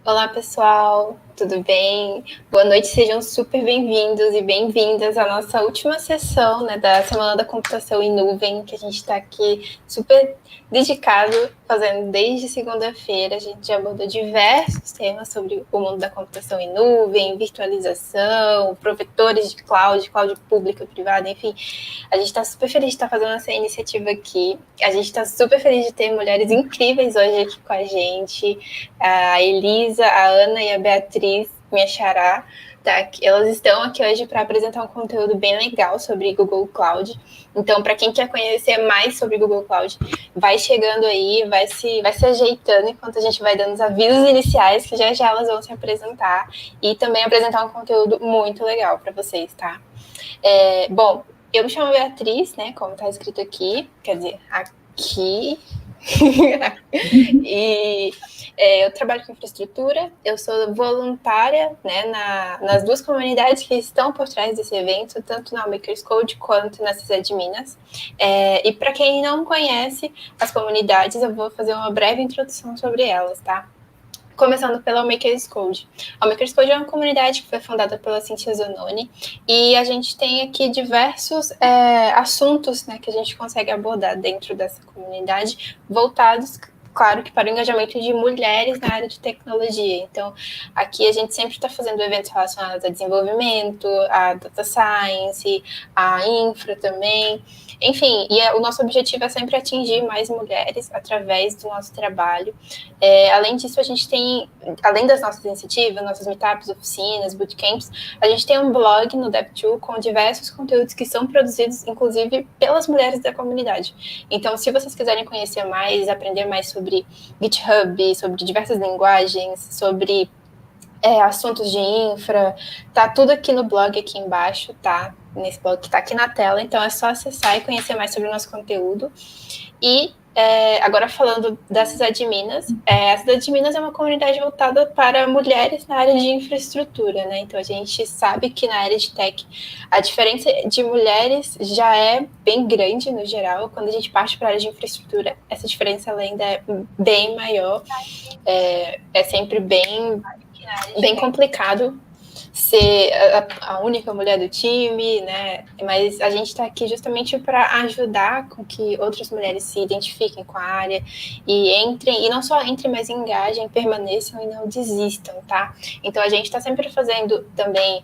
Olá, pessoal, tudo bem? Boa noite, sejam super bem-vindos e bem-vindas à nossa última sessão, né, da Semana da Computação em Nuvem, que a gente está aqui super dedicado, fazendo desde segunda-feira. A gente já abordou diversos temas sobre o mundo da computação em nuvem, virtualização, provedores de cloud pública, privada, enfim. A gente está super feliz de estar fazendo essa iniciativa aqui. A gente está super feliz de ter mulheres incríveis hoje aqui com a gente. A Elisa, a Ana e a Beatriz, minha xará, tá? Elas estão aqui hoje para apresentar um conteúdo bem legal sobre Google Cloud. Então, para quem quer conhecer mais sobre Google Cloud, vai chegando aí, vai se ajeitando enquanto a gente vai dando os avisos iniciais, que já já elas vão se apresentar e também apresentar um conteúdo muito legal para vocês, tá? Bom, eu me chamo Beatriz, né? Como está escrito aqui, quer dizer, aqui. E eu trabalho com infraestrutura, eu sou voluntária, né, nas duas comunidades que estão por trás desse evento, tanto na Makers Code quanto na CISA de Minas. E para quem não conhece as comunidades, eu vou fazer uma breve introdução sobre elas, tá? Começando pela Makers Code. A Makers Code é uma comunidade que foi fundada pela Cynthia Zanoni e a gente tem aqui diversos assuntos, né, que a gente consegue abordar dentro dessa comunidade, voltados, claro, que para o engajamento de mulheres na área de tecnologia. Então, aqui a gente sempre está fazendo eventos relacionados a desenvolvimento, a data science, a infra também. Enfim, o nosso objetivo é sempre atingir mais mulheres através do nosso trabalho. Além disso, a gente tem, além das nossas iniciativas, nossas meetups, oficinas, bootcamps, a gente tem um blog no DevTool com diversos conteúdos que são produzidos, inclusive, pelas mulheres da comunidade. Então, se vocês quiserem conhecer mais, aprender mais sobre GitHub, sobre diversas linguagens, sobre assuntos de infra, tá tudo aqui no blog aqui embaixo, tá? Nesse blog que tá aqui na tela, então é só acessar e conhecer mais sobre o nosso conteúdo. E agora falando da Cidade de Minas, a Cidade de Minas é uma comunidade voltada para mulheres na área de infraestrutura, né? Então a gente sabe que na área de tech a diferença de mulheres já é bem grande no geral. Quando a gente parte para a área de infraestrutura, essa diferença ainda é bem maior. É sempre bem complicado ser a única mulher do time, né? Mas a gente está aqui justamente para ajudar com que outras mulheres se identifiquem com a área e entrem, e não só entrem, mas engajem, permaneçam e não desistam, tá? Então a gente está sempre fazendo também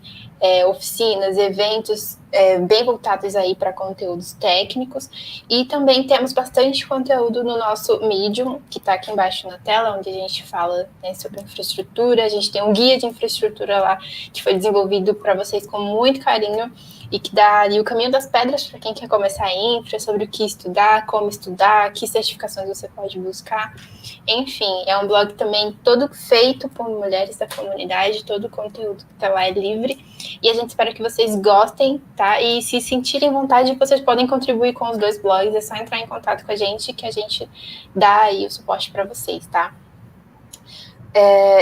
oficinas, eventos bem voltados aí para conteúdos técnicos, e também temos bastante conteúdo no nosso Medium, que está aqui embaixo na tela, onde a gente fala, né, sobre infraestrutura. A gente tem um guia de infraestrutura lá, que foi desenvolvido para vocês com muito carinho e que dá ali o caminho das pedras para quem quer começar a infra, sobre o que estudar, como estudar, que certificações você pode buscar. Enfim, é um blog também todo feito por mulheres da comunidade, todo o conteúdo que está lá é livre, e a gente espera que vocês gostem, tá? E se sentirem vontade, vocês podem contribuir com os dois blogs, é só entrar em contato com a gente que a gente dá aí o suporte para vocês, tá?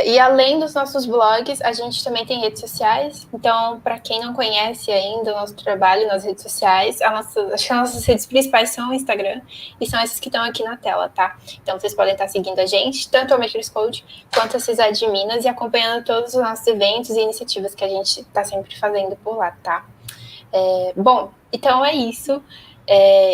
E além dos nossos blogs, a gente também tem redes sociais. Então, para quem não conhece ainda o nosso trabalho nas redes sociais, acho que as nossas redes principais são o Instagram, e são essas que estão aqui na tela, tá? Então, vocês podem estar seguindo a gente, tanto a Makers Code quanto a CISA de Minas, e acompanhando todos os nossos eventos e iniciativas que a gente está sempre fazendo por lá, tá? Bom, então é isso.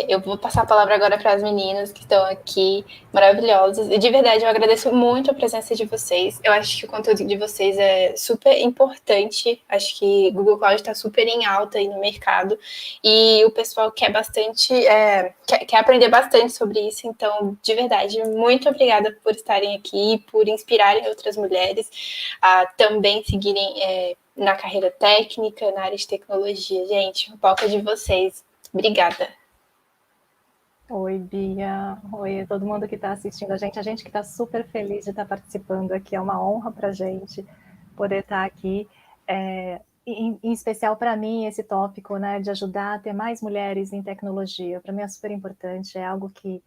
Eu vou passar a palavra agora para as meninas que estão aqui, maravilhosas. E de verdade, eu agradeço muito a presença de vocês. Eu acho que o conteúdo de vocês é super importante. Acho que Google Cloud está super em alta aí no mercado. E o pessoal quer bastante, quer aprender bastante sobre isso. Então, de verdade, muito obrigada por estarem aqui, por inspirarem outras mulheres a também seguirem na carreira técnica, na área de tecnologia. Gente, o palco é de vocês. Obrigada. Oi, Bia. Oi, todo mundo que está assistindo a gente que está super feliz de estar participando aqui. É uma honra para a gente poder estar aqui. Em especial para mim, esse tópico, né, de ajudar a ter mais mulheres em tecnologia. Para mim é super importante, é algo que...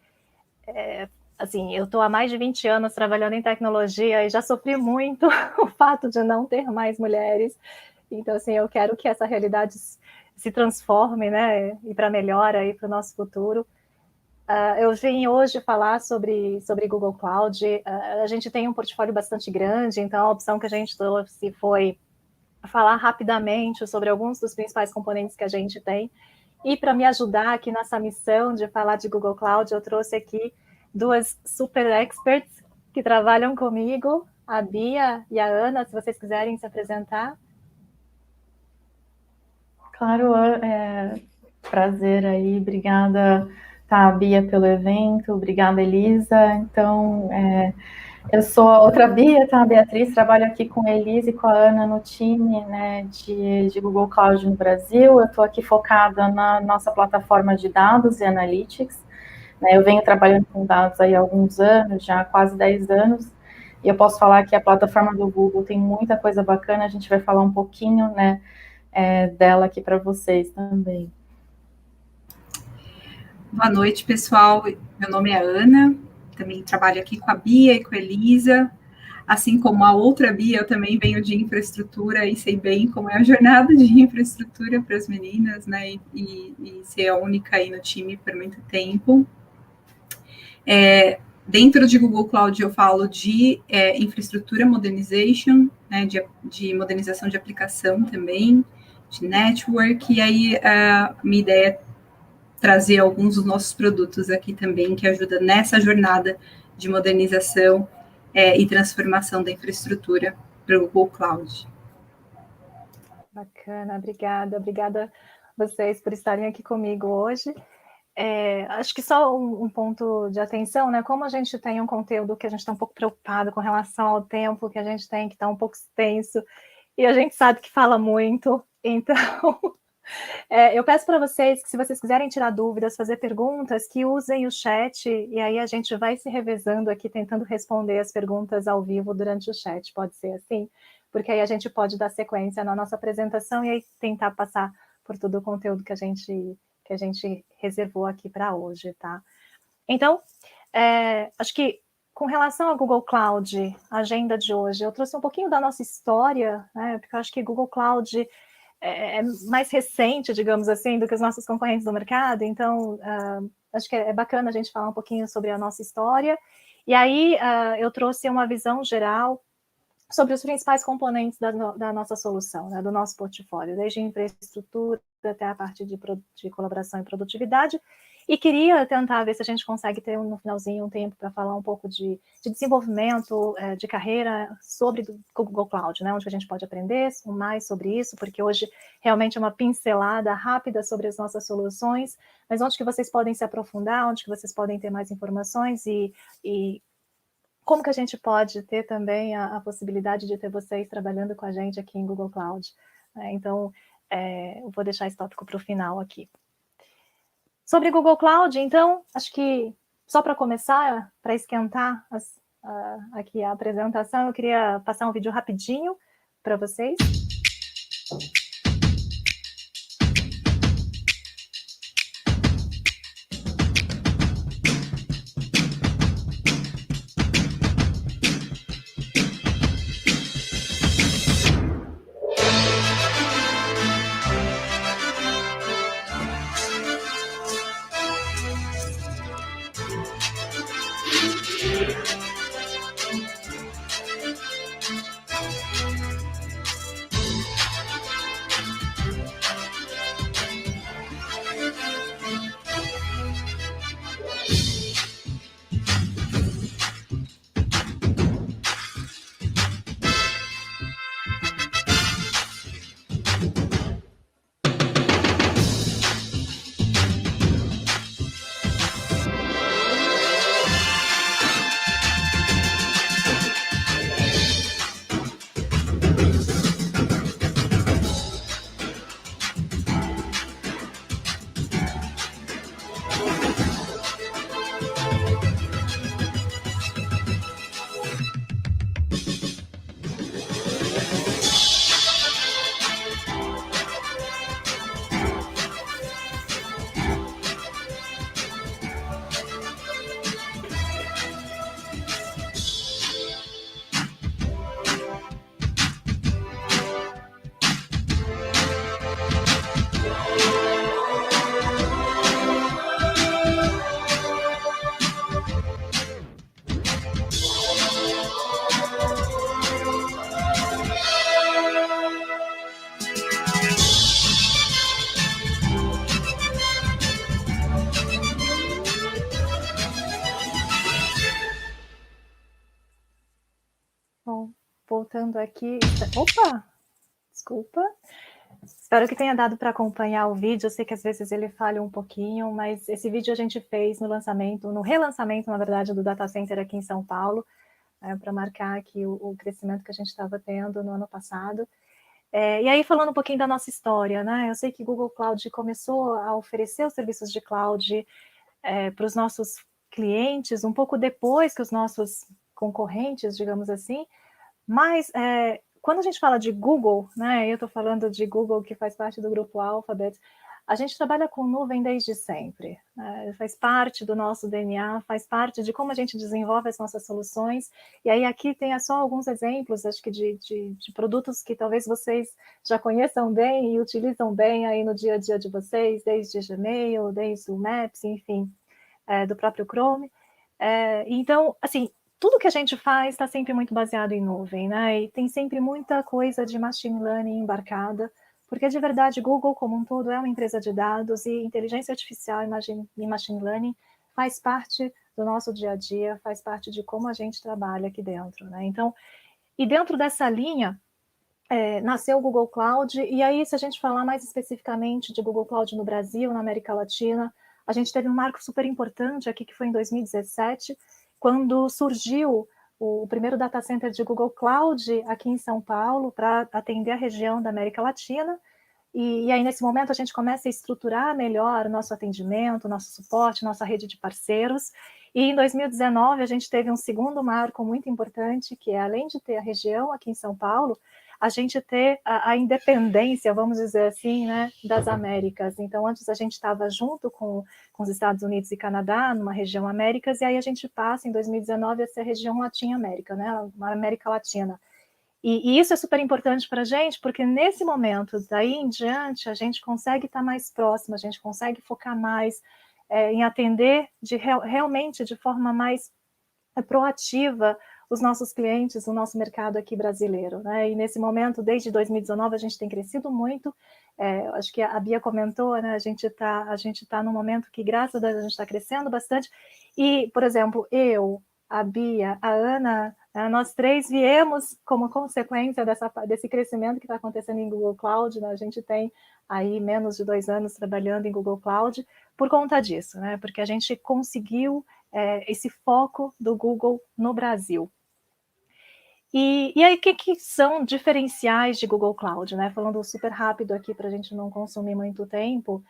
assim, eu estou há mais de 20 anos trabalhando em tecnologia e já sofri muito o fato de não ter mais mulheres. Então, assim, eu quero que essa realidade se transforme, né, e para melhor aí para o nosso futuro. Eu vim hoje falar sobre Google Cloud. A gente tem um portfólio bastante grande, então a opção que a gente trouxe foi falar rapidamente sobre alguns dos principais componentes que a gente tem. E para me ajudar aqui nessa missão de falar de Google Cloud, eu trouxe aqui duas super experts que trabalham comigo, a Bia e a Ana, se vocês quiserem se apresentar. Claro, prazer aí, obrigada, tá, Bia, pelo evento, obrigada, Elisa. Então, eu sou a outra Bia, tá, Beatriz, trabalho aqui com a Elisa e com a Ana no time, né, de Google Cloud no Brasil. Eu estou aqui focada na nossa plataforma de dados e analytics, né, eu venho trabalhando com dados aí há alguns anos, já há quase 10 anos, e eu posso falar que a plataforma do Google tem muita coisa bacana, a gente vai falar um pouquinho, né, dela aqui para vocês também. Boa noite, pessoal. Meu nome é Ana, também trabalho aqui com a Bia e com a Elisa. Assim como a outra Bia, eu também venho de infraestrutura e sei bem como é a jornada de infraestrutura para as meninas, né? E ser a única aí no time por muito tempo. Dentro de Google Cloud eu falo de infraestrutura modernization, né, de modernização de aplicação também, de network, e aí a minha ideia é trazer alguns dos nossos produtos aqui também, que ajuda nessa jornada de modernização e transformação da infraestrutura para o Google Cloud. Bacana, obrigada vocês por estarem aqui comigo hoje. Acho que só um ponto de atenção, né? Como a gente tem um conteúdo que a gente está um pouco preocupado com relação ao tempo que a gente tem, que está um pouco extenso, e a gente sabe que fala muito, então eu peço para vocês que, se vocês quiserem tirar dúvidas, fazer perguntas, que usem o chat, e aí a gente vai se revezando aqui, tentando responder as perguntas ao vivo durante o chat, pode ser assim? Porque aí a gente pode dar sequência na nossa apresentação e aí tentar passar por todo o conteúdo que a gente reservou aqui para hoje, tá? Então, acho que com relação ao Google Cloud, a agenda de hoje, eu trouxe um pouquinho da nossa história, né? Porque eu acho que Google Cloud é mais recente, digamos assim, do que os nossos concorrentes do mercado, então acho que é bacana a gente falar um pouquinho sobre a nossa história. E aí eu trouxe uma visão geral sobre os principais componentes da nossa solução, né, do nosso portfólio, desde infraestrutura até a parte de colaboração e produtividade, e queria tentar ver se a gente consegue ter no finalzinho um tempo para falar um pouco de desenvolvimento de carreira sobre o Google Cloud, né, onde a gente pode aprender mais sobre isso, porque hoje realmente é uma pincelada rápida sobre as nossas soluções, mas onde que vocês podem se aprofundar, onde que vocês podem ter mais informações e como que a gente pode ter também a possibilidade de ter vocês trabalhando com a gente aqui em Google Cloud. Então, eu vou deixar esse tópico para o final aqui. Sobre Google Cloud, então, acho que só para começar, para esquentar aqui a apresentação, eu queria passar um vídeo rapidinho para vocês. voltando aqui. Opa! Desculpa. Espero que tenha dado para acompanhar o vídeo. Eu sei que às vezes ele falha um pouquinho, mas esse vídeo a gente fez no relançamento, na verdade, do data center aqui em São Paulo, para marcar aqui o crescimento que a gente estava tendo no ano passado. E aí, falando um pouquinho da nossa história, né? Eu sei que Google Cloud começou a oferecer os serviços de cloud para os nossos clientes um pouco depois que os nossos concorrentes, digamos assim, mas quando a gente fala de Google, né, eu estou falando de Google, que faz parte do grupo Alphabet, a gente trabalha com nuvem desde sempre, né? Faz parte do nosso DNA, faz parte de como a gente desenvolve as nossas soluções. E aí aqui tem só alguns exemplos, acho que de produtos que talvez vocês já conheçam bem e utilizam bem aí no dia a dia de vocês, desde Gmail, desde o Maps, enfim, do próprio Chrome. Então, assim, tudo que a gente faz está sempre muito baseado em nuvem, né? E tem sempre muita coisa de machine learning embarcada, porque de verdade Google como um todo é uma empresa de dados e inteligência artificial e machine learning faz parte do nosso dia a dia, faz parte de como a gente trabalha aqui dentro, né? Então, e dentro dessa linha, nasceu o Google Cloud, e aí se a gente falar mais especificamente de Google Cloud no Brasil, na América Latina, a gente teve um marco super importante aqui, que foi em 2017, quando surgiu o primeiro data center de Google Cloud aqui em São Paulo, para atender a região da América Latina, e aí nesse momento a gente começa a estruturar melhor o nosso atendimento, nosso suporte, nossa rede de parceiros, e em 2019 a gente teve um segundo marco muito importante, que é além de ter a região aqui em São Paulo, a gente ter a independência, vamos dizer assim, né, das Américas. Então, antes a gente estava junto com os Estados Unidos e Canadá, numa região Américas, e aí a gente passa, em 2019, a ser a região Latim-América, né, uma América Latina. E isso é super importante para a gente, porque nesse momento, daí em diante, a gente consegue estar mais próximo, a gente consegue focar mais em atender realmente de forma mais proativa os nossos clientes, o nosso mercado aqui brasileiro, né? E nesse momento, desde 2019, a gente tem crescido muito. Acho que a Bia comentou, né? A gente tá num momento que, graças a Deus, a gente está crescendo bastante. E, por exemplo, eu, a Bia, a Ana, nós três viemos como consequência desse crescimento que está acontecendo em Google Cloud, né? A gente tem aí menos de 2 anos trabalhando em Google Cloud por conta disso, né? Porque a gente conseguiu esse foco do Google no Brasil. E aí, o que são diferenciais de Google Cloud, né? Falando super rápido aqui para a gente não consumir muito tempo,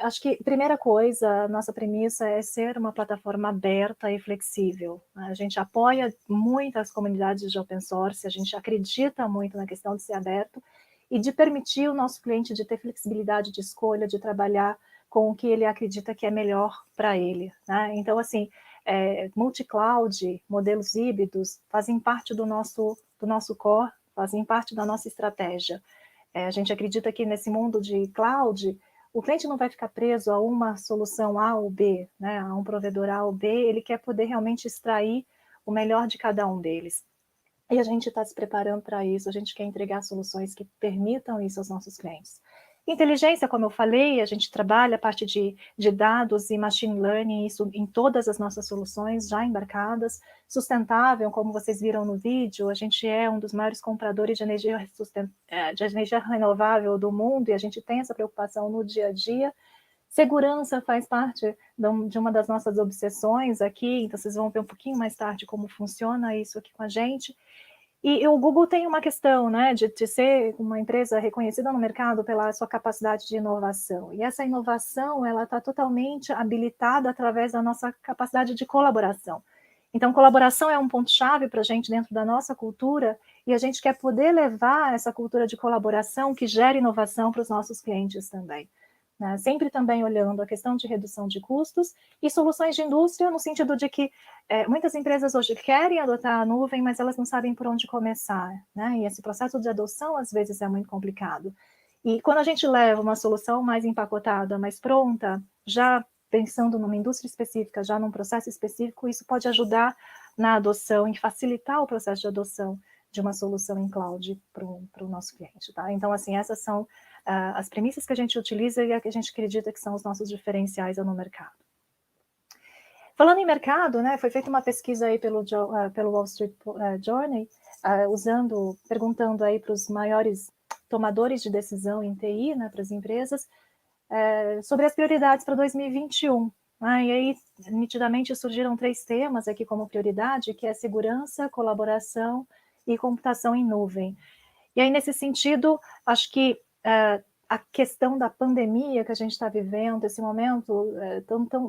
acho que, primeira coisa, nossa premissa é ser uma plataforma aberta e flexível. A gente apoia muito as comunidades de open source, a gente acredita muito na questão de ser aberto e de permitir o nosso cliente de ter flexibilidade de escolha, de trabalhar com o que ele acredita que é melhor para ele, né? Então, assim, multi-cloud, modelos híbridos, fazem parte do nosso core, fazem parte da nossa estratégia. A gente acredita que nesse mundo de cloud, o cliente não vai ficar preso a uma solução A ou B, né, a um provedor A ou B, ele quer poder realmente extrair o melhor de cada um deles. E a gente está se preparando para isso, a gente quer entregar soluções que permitam isso aos nossos clientes. Inteligência, como eu falei, a gente trabalha a parte de dados e machine learning, isso em todas as nossas soluções já embarcadas. Sustentável, como vocês viram no vídeo, a gente é um dos maiores compradores de energia renovável do mundo e a gente tem essa preocupação no dia a dia. Segurança faz parte de uma das nossas obsessões aqui, então vocês vão ver um pouquinho mais tarde como funciona isso aqui com a gente. E o Google tem uma questão, né, de ser uma empresa reconhecida no mercado pela sua capacidade de inovação. E essa inovação, ela está totalmente habilitada através da nossa capacidade de colaboração. Então, colaboração é um ponto-chave para a gente dentro da nossa cultura e a gente quer poder levar essa cultura de colaboração que gera inovação para os nossos clientes também. Né? Sempre também olhando a questão de redução de custos e soluções de indústria, no sentido de que muitas empresas hoje querem adotar a nuvem, mas elas não sabem por onde começar, né? E esse processo de adoção, às vezes, é muito complicado. E quando a gente leva uma solução mais empacotada, mais pronta, já pensando numa indústria específica, já num processo específico, isso pode ajudar na adoção e facilitar o processo de adoção de uma solução em cloud para o nosso cliente, tá? Então, assim, essas são as premissas que a gente utiliza e a que a gente acredita que são os nossos diferenciais no mercado. Falando em mercado, né, foi feita uma pesquisa aí pelo Wall Street Journal, perguntando aí para os maiores tomadores de decisão em TI, né, para as empresas, sobre as prioridades para 2021. E aí, nitidamente, surgiram 3 temas aqui como prioridade, que é segurança, colaboração e computação em nuvem. E aí, nesse sentido, acho que a questão da pandemia que a gente está vivendo, esse momento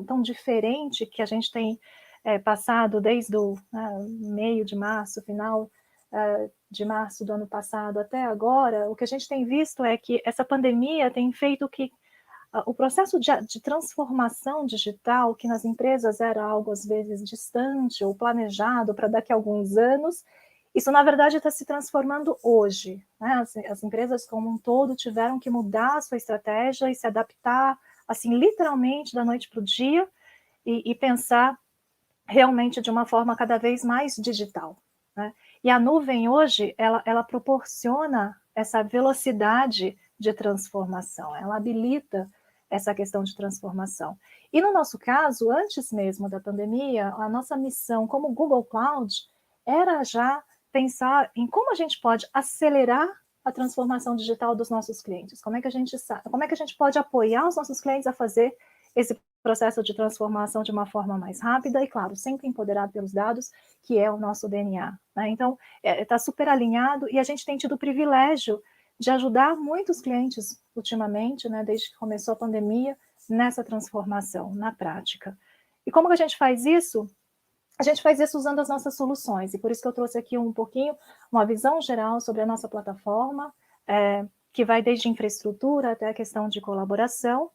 tão diferente que a gente tem passado desde o meio de março, final de março do ano passado até agora, o que a gente tem visto é que essa pandemia tem feito que o processo de transformação digital, que nas empresas era algo às vezes distante ou planejado para daqui a alguns anos, isso, na verdade, está se transformando hoje. Né? As empresas como um todo tiveram que mudar a sua estratégia e se adaptar, assim, literalmente da noite para o dia, e pensar realmente de uma forma cada vez mais digital. Né? E a nuvem hoje, ela proporciona essa velocidade de transformação, ela habilita essa questão de transformação. E no nosso caso, antes mesmo da pandemia, a nossa missão como Google Cloud era já pensar em como a gente pode acelerar a transformação digital dos nossos clientes, como é que a gente pode apoiar os nossos clientes a fazer esse processo de transformação de uma forma mais rápida e, claro, sempre empoderado pelos dados, que é o nosso DNA. Né? Então, está super alinhado e a gente tem tido o privilégio de ajudar muitos clientes ultimamente, né, desde que começou a pandemia, nessa transformação, na prática. E como que a gente faz isso? A gente faz isso usando as nossas soluções, e por isso que eu trouxe aqui um pouquinho, uma visão geral sobre a nossa plataforma, que vai desde infraestrutura até a questão de colaboração.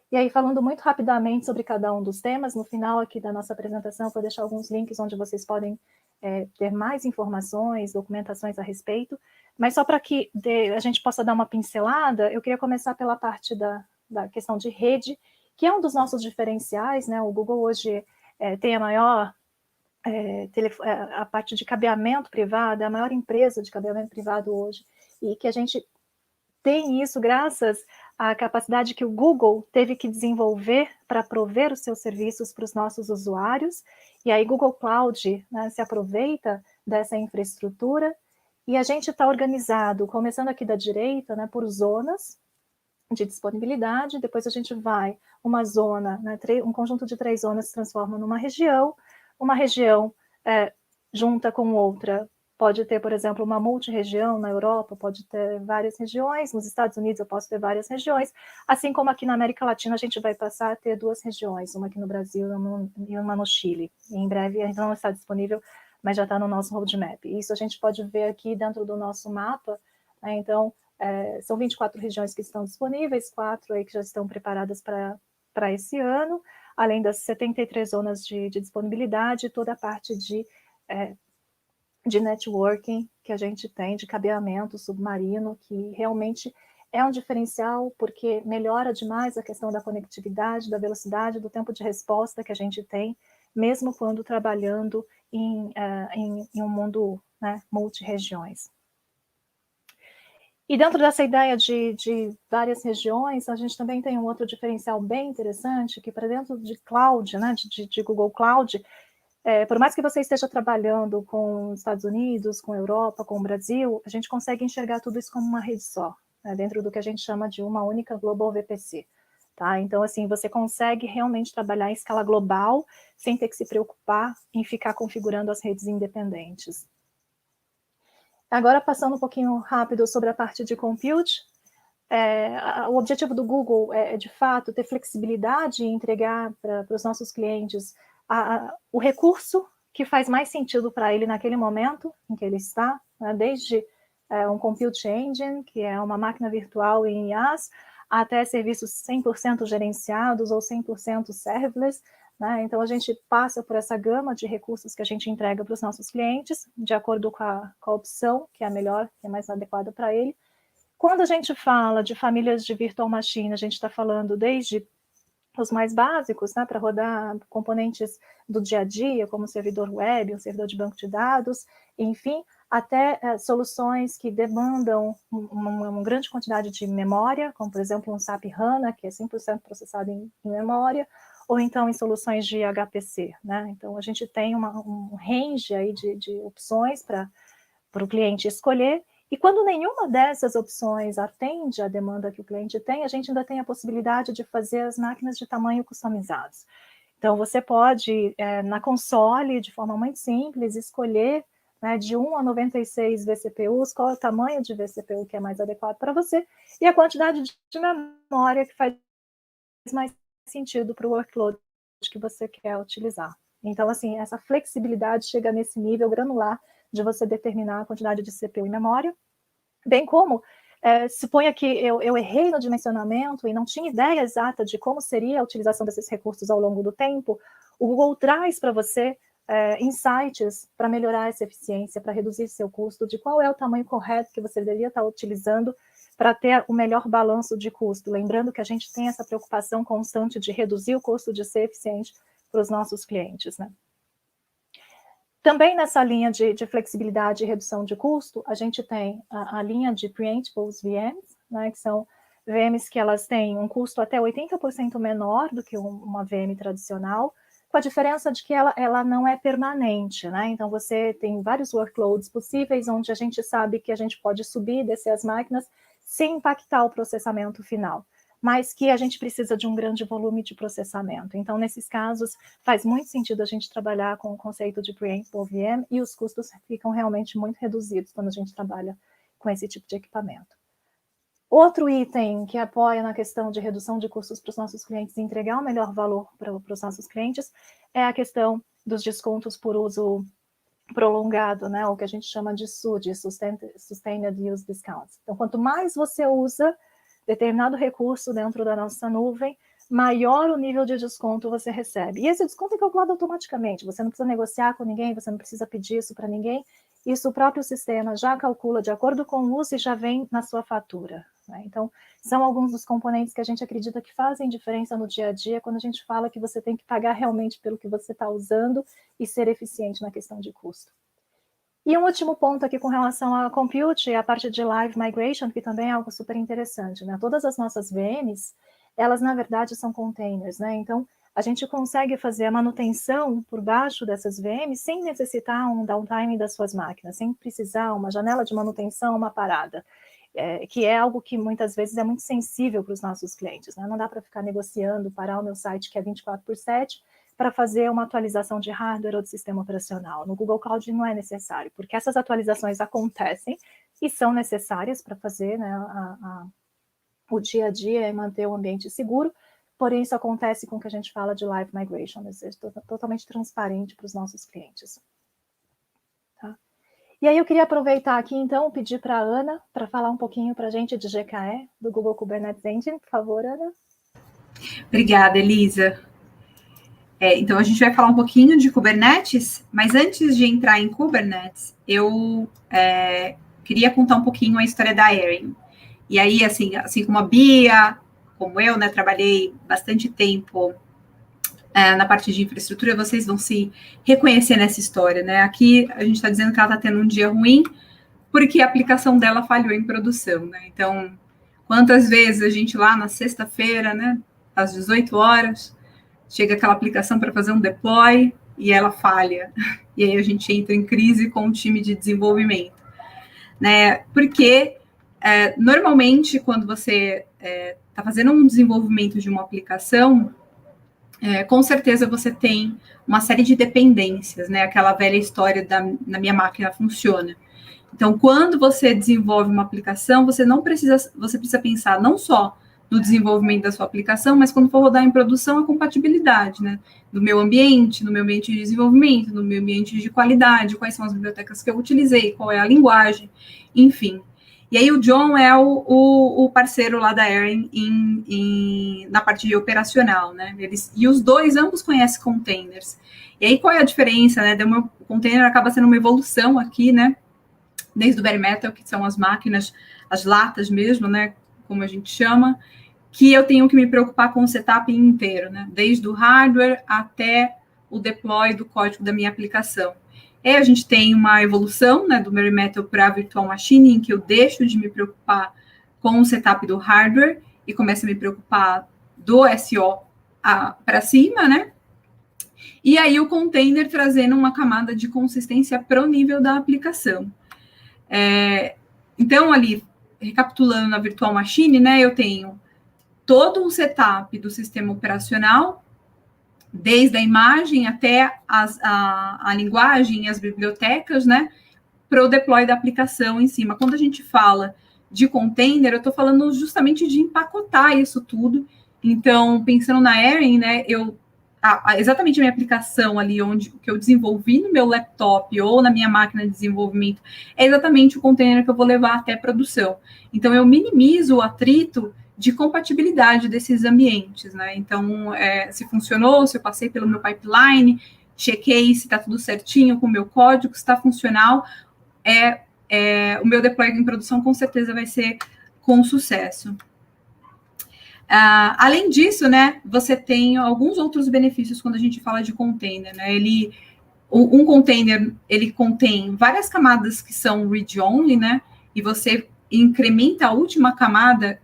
E aí, falando muito rapidamente sobre cada um dos temas, no final aqui da nossa apresentação, eu vou deixar alguns links onde vocês podem ter mais informações, documentações a respeito, mas só para que a gente possa dar uma pincelada, eu queria começar pela parte da questão de rede, que é um dos nossos diferenciais, né? O Google hoje tem a maior a parte de cabeamento privado, é a maior empresa de cabeamento privado hoje, e que a gente tem isso graças à capacidade que o Google teve que desenvolver para prover os seus serviços para os nossos usuários, e aí Google Cloud, né, se aproveita dessa infraestrutura, e a gente está organizado, começando aqui da direita, né, por zonas de disponibilidade, depois a gente vai, uma zona, né, um conjunto de 3 zonas se transforma numa região, uma região junta com outra, pode ter, por exemplo, uma multirregião na Europa, pode ter várias regiões, nos Estados Unidos eu posso ter várias regiões, assim como aqui na América Latina a gente vai passar a ter 2 regiões, uma aqui no Brasil e uma no Chile. E em breve ainda não está disponível, mas já está no nosso roadmap. Isso a gente pode ver aqui dentro do nosso mapa, né? Então, são 24 regiões que estão disponíveis, 4 aí que já estão preparadas para esse ano, além das 73 zonas de disponibilidade, toda a parte de networking que a gente tem, de cabeamento submarino, que realmente é um diferencial, porque melhora demais a questão da conectividade, da velocidade, do tempo de resposta que a gente tem, mesmo quando trabalhando em um mundo, né, multi-regiões. E dentro dessa ideia de várias regiões, a gente também tem um outro diferencial bem interessante, que para dentro de cloud, né, de Google Cloud, por mais que você esteja trabalhando com os Estados Unidos, com a Europa, com o Brasil, a gente consegue enxergar tudo isso como uma rede só, né, dentro do que a gente chama de uma única Global VPC. Tá? Então, assim, você consegue realmente trabalhar em escala global, sem ter que se preocupar em ficar configurando as redes independentes. Agora, passando um pouquinho rápido sobre a parte de compute, o objetivo do Google é, de fato, ter flexibilidade e entregar para os nossos clientes o recurso que faz mais sentido para ele naquele momento em que ele está, né, desde um compute engine, que é uma máquina virtual em IaaS, até serviços 100% gerenciados ou 100% serverless, né? Então, a gente passa por essa gama de recursos que a gente entrega para os nossos clientes, de acordo com a opção que é a melhor, que é mais adequada para ele. Quando a gente fala de famílias de virtual machine, a gente está falando desde os mais básicos, né, para rodar componentes do dia a dia, como um servidor web, um servidor de banco de dados, enfim, até soluções que demandam uma grande quantidade de memória, como, por exemplo, um SAP HANA, que é 100% processado em memória, ou então em soluções de HPC, né? Então, a gente tem um range aí de opções para o cliente escolher. E quando nenhuma dessas opções atende à demanda que o cliente tem, a gente ainda tem a possibilidade de fazer as máquinas de tamanho customizados. Então, você pode, na console, de forma muito simples, escolher, né, de 1 a 96 vCPUs, qual é o tamanho de vCPU que é mais adequado para você, e a quantidade de memória que faz mais sentido para o workload que você quer utilizar. Então, assim, essa flexibilidade chega nesse nível granular de você determinar a quantidade de CPU e memória, bem como, suponha que eu errei no dimensionamento e não tinha ideia exata de como seria a utilização desses recursos ao longo do tempo, o Google traz para você insights para melhorar essa eficiência, para reduzir seu custo, de qual é o tamanho correto que você deveria estar utilizando para ter o melhor balanço de custo. Lembrando que a gente tem essa preocupação constante de reduzir o custo, de ser eficiente para os nossos clientes, né? Também nessa linha de flexibilidade e redução de custo, a gente tem a linha de Preemptibles VMs, né, que são VMs que elas têm um custo até 80% menor do que uma VM tradicional, com a diferença de que ela não é permanente, né? Então, você tem vários workloads possíveis, onde a gente sabe que a gente pode subir e descer as máquinas sem impactar o processamento final, mas que a gente precisa de um grande volume de processamento. Então, nesses casos, faz muito sentido a gente trabalhar com o conceito de Preemptible VM e os custos ficam realmente muito reduzidos quando a gente trabalha com esse tipo de equipamento. Outro item que apoia na questão de redução de custos para os nossos clientes e entregar o melhor valor para os nossos clientes é a questão dos descontos por uso prolongado, né, o que a gente chama de SUD, Sustained Use Discounts. Então, quanto mais você usa determinado recurso dentro da nossa nuvem, maior o nível de desconto você recebe. E esse desconto é calculado automaticamente, você não precisa negociar com ninguém, você não precisa pedir isso para ninguém, isso o próprio sistema já calcula de acordo com o uso e já vem na sua fatura, né? Então, são alguns dos componentes que a gente acredita que fazem diferença no dia a dia, quando a gente fala que você tem que pagar realmente pelo que você está usando e ser eficiente na questão de custo. E um último ponto aqui com relação à compute e a parte de live migration, que também é algo super interessante, né? Todas as nossas VMs, elas na verdade são containers, né? Então, a gente consegue fazer a manutenção por baixo dessas VMs sem necessitar um downtime das suas máquinas, sem precisar uma janela de manutenção, uma parada, que é algo que muitas vezes é muito sensível para os nossos clientes, né? Não dá para ficar negociando, parar o meu site que é 24/7, para fazer uma atualização de hardware ou de sistema operacional. No Google Cloud não é necessário, porque essas atualizações acontecem e são necessárias para fazer, né, o dia a dia e manter o ambiente seguro, porém isso acontece com o que a gente fala de live migration, ou seja, totalmente transparente para os nossos clientes. Tá? E aí eu queria aproveitar aqui, então, pedir para a Ana para falar um pouquinho para a gente de GKE, do Google Kubernetes Engine. Por favor, Ana. Obrigada, Elisa. Então, a gente vai falar um pouquinho de Kubernetes, mas antes de entrar em Kubernetes, eu queria contar um pouquinho a história da Erin. E aí, assim como a Bia, como eu, né, trabalhei bastante tempo na parte de infraestrutura, vocês vão se reconhecer nessa história, né? Aqui, a gente está dizendo que ela está tendo um dia ruim, porque a aplicação dela falhou em produção, né? Então, quantas vezes a gente lá na sexta-feira, né, às 18 horas... chega aquela aplicação para fazer um deploy e ela falha. E aí a gente entra em crise com o time de desenvolvimento, né? Porque, normalmente, quando você está fazendo um desenvolvimento de uma aplicação, com certeza você tem uma série de dependências, né? Aquela velha história na minha máquina funciona. Então, quando você desenvolve uma aplicação, você precisa pensar não só no desenvolvimento da sua aplicação, mas quando for rodar em produção, a compatibilidade, né? Do meu ambiente, no meu ambiente de desenvolvimento, no meu ambiente de qualidade, quais são as bibliotecas que eu utilizei, qual é a linguagem, enfim. E aí o John é o parceiro lá da Erin na parte de operacional, né? E os dois, ambos conhecem containers. E aí qual é a diferença, né? O container acaba sendo uma evolução aqui, né? Desde o bare metal, que são as máquinas, as latas mesmo, né? Como a gente chama, que eu tenho que me preocupar com o setup inteiro, né? Desde o hardware até o deploy do código da minha aplicação. E a gente tem uma evolução, né, do bare metal para virtual machine, em que eu deixo de me preocupar com o setup do hardware e começo a me preocupar do SO para cima, né? E aí o container trazendo uma camada de consistência para o nível da aplicação. Então, ali, recapitulando na Virtual Machine, né, eu tenho todo um setup do sistema operacional, desde a imagem até a linguagem e as bibliotecas, né, para o deploy da aplicação em cima. Quando a gente fala de container, eu estou falando justamente de empacotar isso tudo. Então, pensando na Erin, né, exatamente a minha aplicação ali, que eu desenvolvi no meu laptop ou na minha máquina de desenvolvimento, é exatamente o container que eu vou levar até produção. Então, eu minimizo o atrito de compatibilidade desses ambientes, né? Então, se funcionou, se eu passei pelo meu pipeline, chequei se está tudo certinho com o meu código, se está funcional, o meu deploy em produção com certeza vai ser com sucesso. Além disso, né, você tem alguns outros benefícios quando a gente fala de container, né? Um container, ele contém várias camadas que são read-only, né? E você incrementa a última camada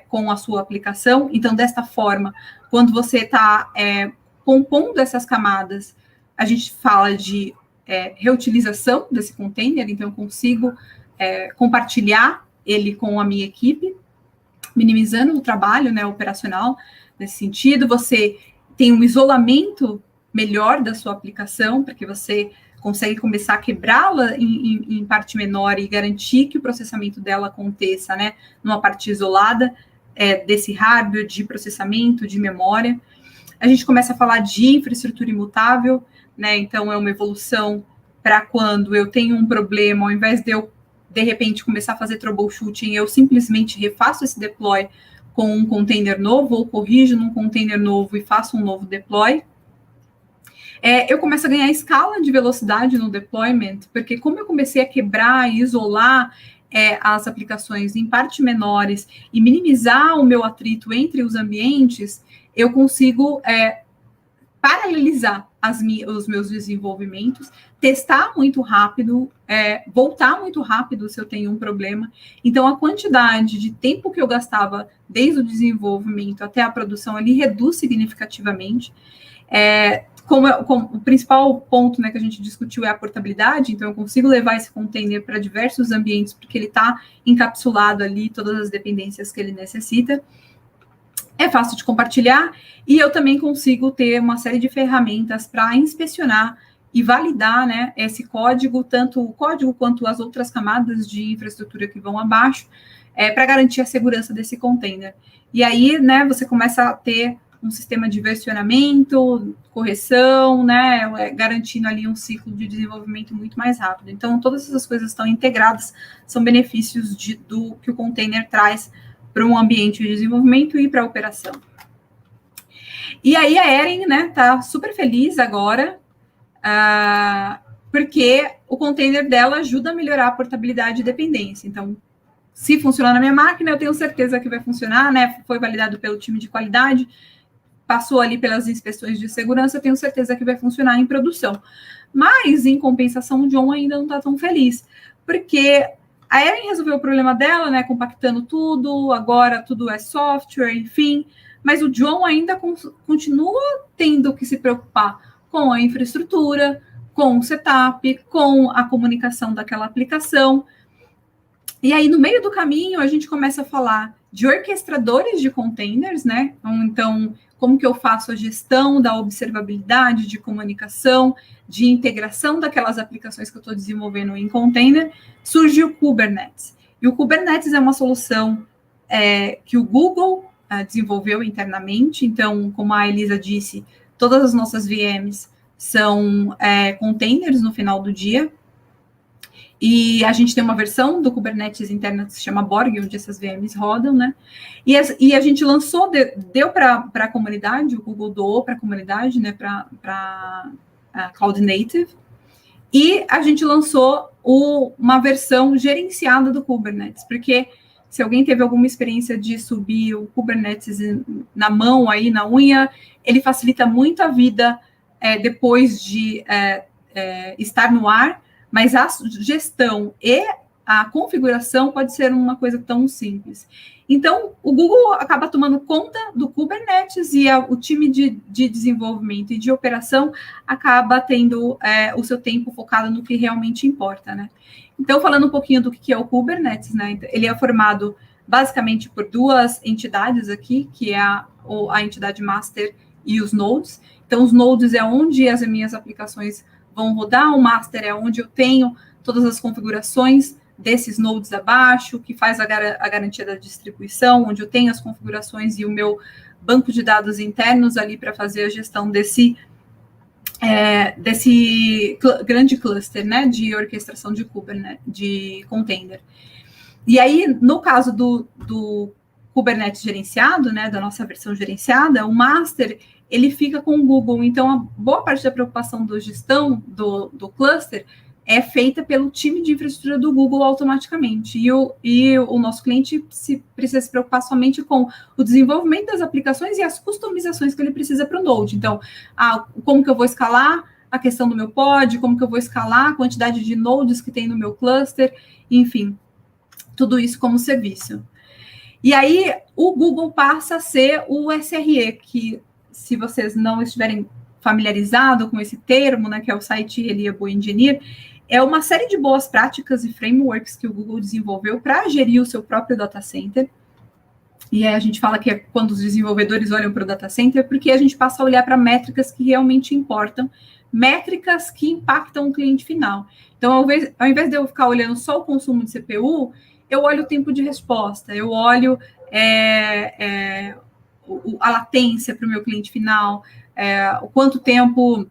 com a sua aplicação. Então, desta forma, quando você está compondo essas camadas, a gente fala de reutilização desse container. Então, eu consigo compartilhar ele com a minha equipe, minimizando o trabalho, né, operacional nesse sentido. Você tem um isolamento melhor da sua aplicação, porque você consegue começar a quebrá-la em parte menor e garantir que o processamento dela aconteça, né, numa parte isolada desse hardware de processamento, de memória. A gente começa a falar de infraestrutura imutável, né, então é uma evolução para quando eu tenho um problema, ao invés de eu de repente, começar a fazer troubleshooting, eu simplesmente refaço esse deploy com um container novo, ou corrijo num container novo e faço um novo deploy. Eu começo a ganhar escala de velocidade no deployment, porque como eu comecei a quebrar e isolar as aplicações em partes menores e minimizar o meu atrito entre os ambientes, eu consigo paralelizar os meus desenvolvimentos, testar muito rápido, voltar muito rápido se eu tenho um problema. Então, a quantidade de tempo que eu gastava desde o desenvolvimento até a produção ali reduz significativamente. Como o principal ponto, né, que a gente discutiu é a portabilidade, então eu consigo levar esse container para diversos ambientes, porque ele está encapsulado ali, todas as dependências que ele necessita. É fácil de compartilhar e eu também consigo ter uma série de ferramentas para inspecionar e validar, né, esse código, tanto o código quanto as outras camadas de infraestrutura que vão abaixo, para garantir a segurança desse container. E aí, né, você começa a ter um sistema de versionamento, correção, né, garantindo ali um ciclo de desenvolvimento muito mais rápido. Então, todas essas coisas estão integradas, são benefícios do que o container traz para um ambiente de desenvolvimento e para a operação. E aí a Erin, né, tá super feliz agora, porque o container dela ajuda a melhorar a portabilidade e dependência. Então, se funcionar na minha máquina, eu tenho certeza que vai funcionar, né? Foi validado pelo time de qualidade, passou ali pelas inspeções de segurança, eu tenho certeza que vai funcionar em produção. Mas, em compensação, o John ainda não está tão feliz, porque a Erin resolveu o problema dela, né, compactando tudo, agora tudo é software, enfim, mas o John ainda continua tendo que se preocupar com a infraestrutura, com o setup, com a comunicação daquela aplicação. E aí, no meio do caminho, a gente começa a falar de orquestradores de containers, né? Então, como que eu faço a gestão da observabilidade, de comunicação, de integração daquelas aplicações que eu estou desenvolvendo em container, surge o Kubernetes. E o Kubernetes é uma solução que o Google desenvolveu internamente. Então, como a Elisa disse, todas as nossas VMs são containers no final do dia. E a gente tem uma versão do Kubernetes interna que se chama Borg, onde essas VMs rodam, né? E a gente lançou, deu para a comunidade, o Google doou para a comunidade, né? Para Cloud Native. E a gente lançou uma versão gerenciada do Kubernetes, porque se alguém teve alguma experiência de subir o Kubernetes na mão, aí na unha, ele facilita muito a vida depois de estar no ar, mas a gestão e a configuração pode ser uma coisa tão simples. Então, o Google acaba tomando conta do Kubernetes e o time de desenvolvimento e de operação acaba tendo o seu tempo focado no que realmente importa, né? Então, falando um pouquinho do que é o Kubernetes, né? Ele é formado basicamente por duas entidades aqui, que é a entidade master e os nodes. Então, os nodes é onde as minhas aplicações vão rodar, o master é onde eu tenho todas as configurações desses nodes abaixo, que faz a garantia da distribuição, onde eu tenho as configurações e o meu banco de dados internos ali para fazer a gestão desse grande cluster, né, de orquestração de Kubernetes, de container. E aí, no caso do Kubernetes gerenciado, né, da nossa versão gerenciada, o master, ele fica com o Google. Então, a boa parte da preocupação da gestão do cluster é feita pelo time de infraestrutura do Google automaticamente. E o nosso cliente precisa se preocupar somente com o desenvolvimento das aplicações e as customizações que ele precisa para o Node. Então, como que eu vou escalar a questão do meu pod, como que eu vou escalar a quantidade de nodes que tem no meu cluster, enfim, tudo isso como serviço. E aí, o Google passa a ser o SRE, que, se vocês não estiverem familiarizados com esse termo, né, que é o Site Reliable Engineer, é uma série de boas práticas e frameworks que o Google desenvolveu para gerir o seu próprio data center. E aí a gente fala que é quando os desenvolvedores olham para o data center, porque a gente passa a olhar para métricas que realmente importam, métricas que impactam o cliente final. Então, ao invés de eu ficar olhando só o consumo de CPU, eu olho o tempo de resposta, eu olho a latência para o meu cliente final, o quanto tempo...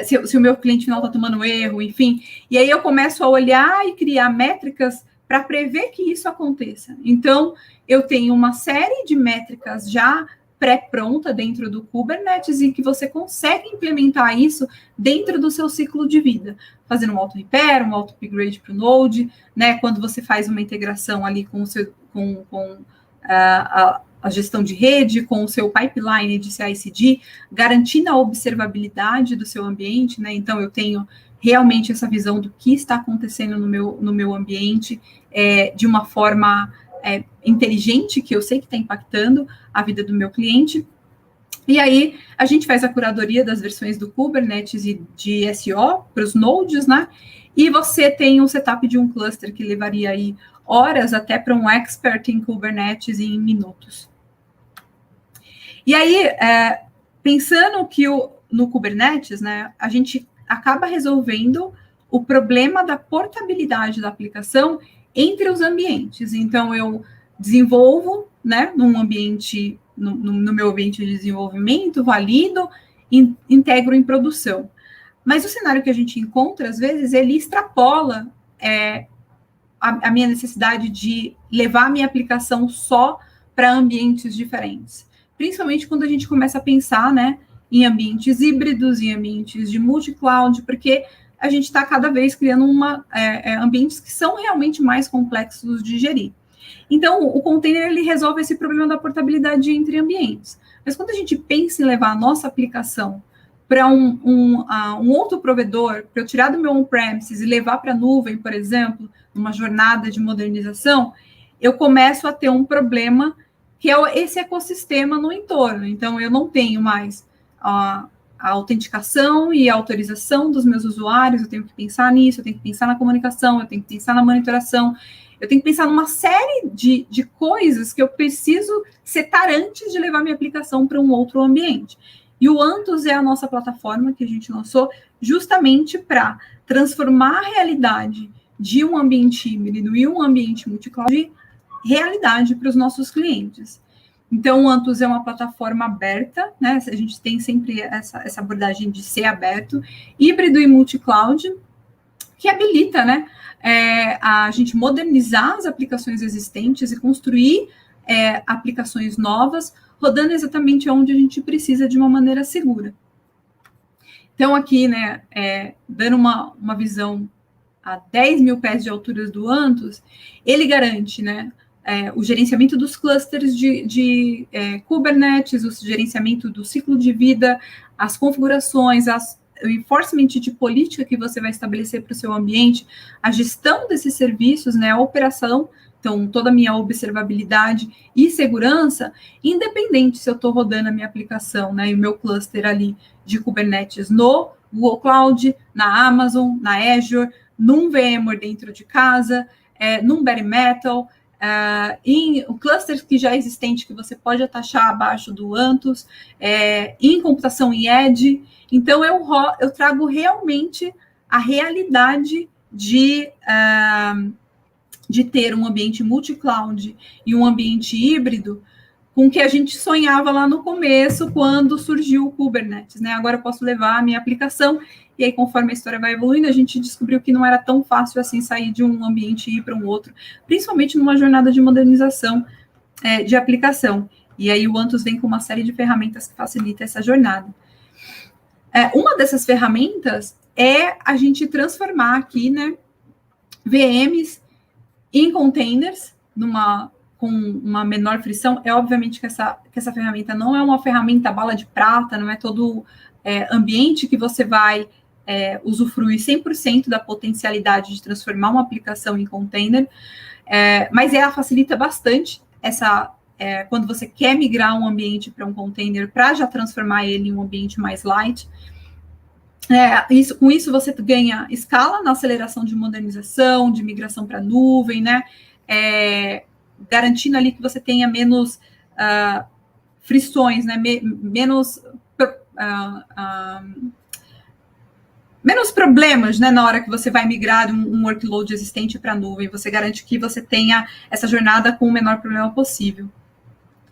se o meu cliente final está tomando erro, enfim. E aí eu começo a olhar e criar métricas para prever que isso aconteça. Então, eu tenho uma série de métricas já pré-pronta dentro do Kubernetes e que você consegue implementar isso dentro do seu ciclo de vida, fazendo um auto-repair, um auto-upgrade para o Node, né? Quando você faz uma integração ali com a gestão de rede, com o seu pipeline de CI/CD, garantindo a observabilidade do seu ambiente, né? Então, eu tenho realmente essa visão do que está acontecendo no meu ambiente de uma forma inteligente, que eu sei que está impactando a vida do meu cliente. E aí, a gente faz a curadoria das versões do Kubernetes e de SO para os nodes, né? E você tem um setup de um cluster que levaria aí horas até para um expert em Kubernetes em minutos. E aí, pensando que no Kubernetes, né, a gente acaba resolvendo o problema da portabilidade da aplicação entre os ambientes. Então, eu desenvolvo, né, num ambiente, no meu ambiente de desenvolvimento, valido, integro em produção. Mas o cenário que a gente encontra, às vezes, ele extrapola a minha necessidade de levar a minha aplicação só para ambientes diferentes. Principalmente quando a gente começa a pensar, né, em ambientes híbridos, em ambientes de multi-cloud, porque a gente está cada vez criando ambientes que são realmente mais complexos de gerir. Então, o container, ele resolve esse problema da portabilidade entre ambientes. Mas quando a gente pensa em levar a nossa aplicação para um outro provedor, para eu tirar do meu on-premises e levar para a nuvem, por exemplo, numa jornada de modernização, eu começo a ter um problema que é esse ecossistema no entorno. Então, eu não tenho mais a autenticação e a autorização dos meus usuários, eu tenho que pensar nisso, eu tenho que pensar na comunicação, eu tenho que pensar na monitoração, eu tenho que pensar numa série de coisas que eu preciso setar antes de levar minha aplicação para um outro ambiente. E o Anthos é a nossa plataforma que a gente lançou justamente para transformar a realidade de um ambiente híbrido e um ambiente multi-cloud realidade para os nossos clientes. Então, o Anthos é uma plataforma aberta, né? A gente tem sempre essa abordagem de ser aberto, híbrido e multi-cloud, que habilita, né, a gente modernizar as aplicações existentes e construir aplicações novas, rodando exatamente onde a gente precisa de uma maneira segura. Então, aqui, né, dando uma visão a 10 mil pés de altura do Anthos, ele garante, né, o gerenciamento dos clusters de Kubernetes, o gerenciamento do ciclo de vida, as configurações, as enforcement de política que você vai estabelecer para o seu ambiente, a gestão desses serviços, né, a operação, então toda a minha observabilidade e segurança, independente se eu estou rodando a minha aplicação, né, e o meu cluster ali de Kubernetes no Google Cloud, na Amazon, na Azure, num VMware dentro de casa, num Bare Metal, em clusters que já existente que você pode atachar abaixo do Anthos, em computação em Edge. Então, eu trago realmente a realidade de ter um ambiente multi-cloud e um ambiente híbrido com o que a gente sonhava lá no começo, quando surgiu o Kubernetes, né? Agora eu posso levar a minha aplicação, e aí, conforme a história vai evoluindo, a gente descobriu que não era tão fácil assim sair de um ambiente e ir para um outro, principalmente numa jornada de modernização de aplicação. E aí o Anthos vem com uma série de ferramentas que facilita essa jornada. Uma dessas ferramentas é a gente transformar aqui, né, VMs em containers, com uma menor frição. Obviamente que essa ferramenta não é uma ferramenta bala de prata, não é todo ambiente que você vai usufruir 100% da potencialidade de transformar uma aplicação em container, mas ela facilita bastante quando você quer migrar um ambiente para um container, para já transformar ele em um ambiente mais light. Com isso você ganha escala na aceleração de modernização, de migração para a nuvem, né? Garantindo ali que você tenha menos frições, né? Menos problemas, né, na hora que você vai migrar um workload existente para a nuvem. Você garante que você tenha essa jornada com o menor problema possível.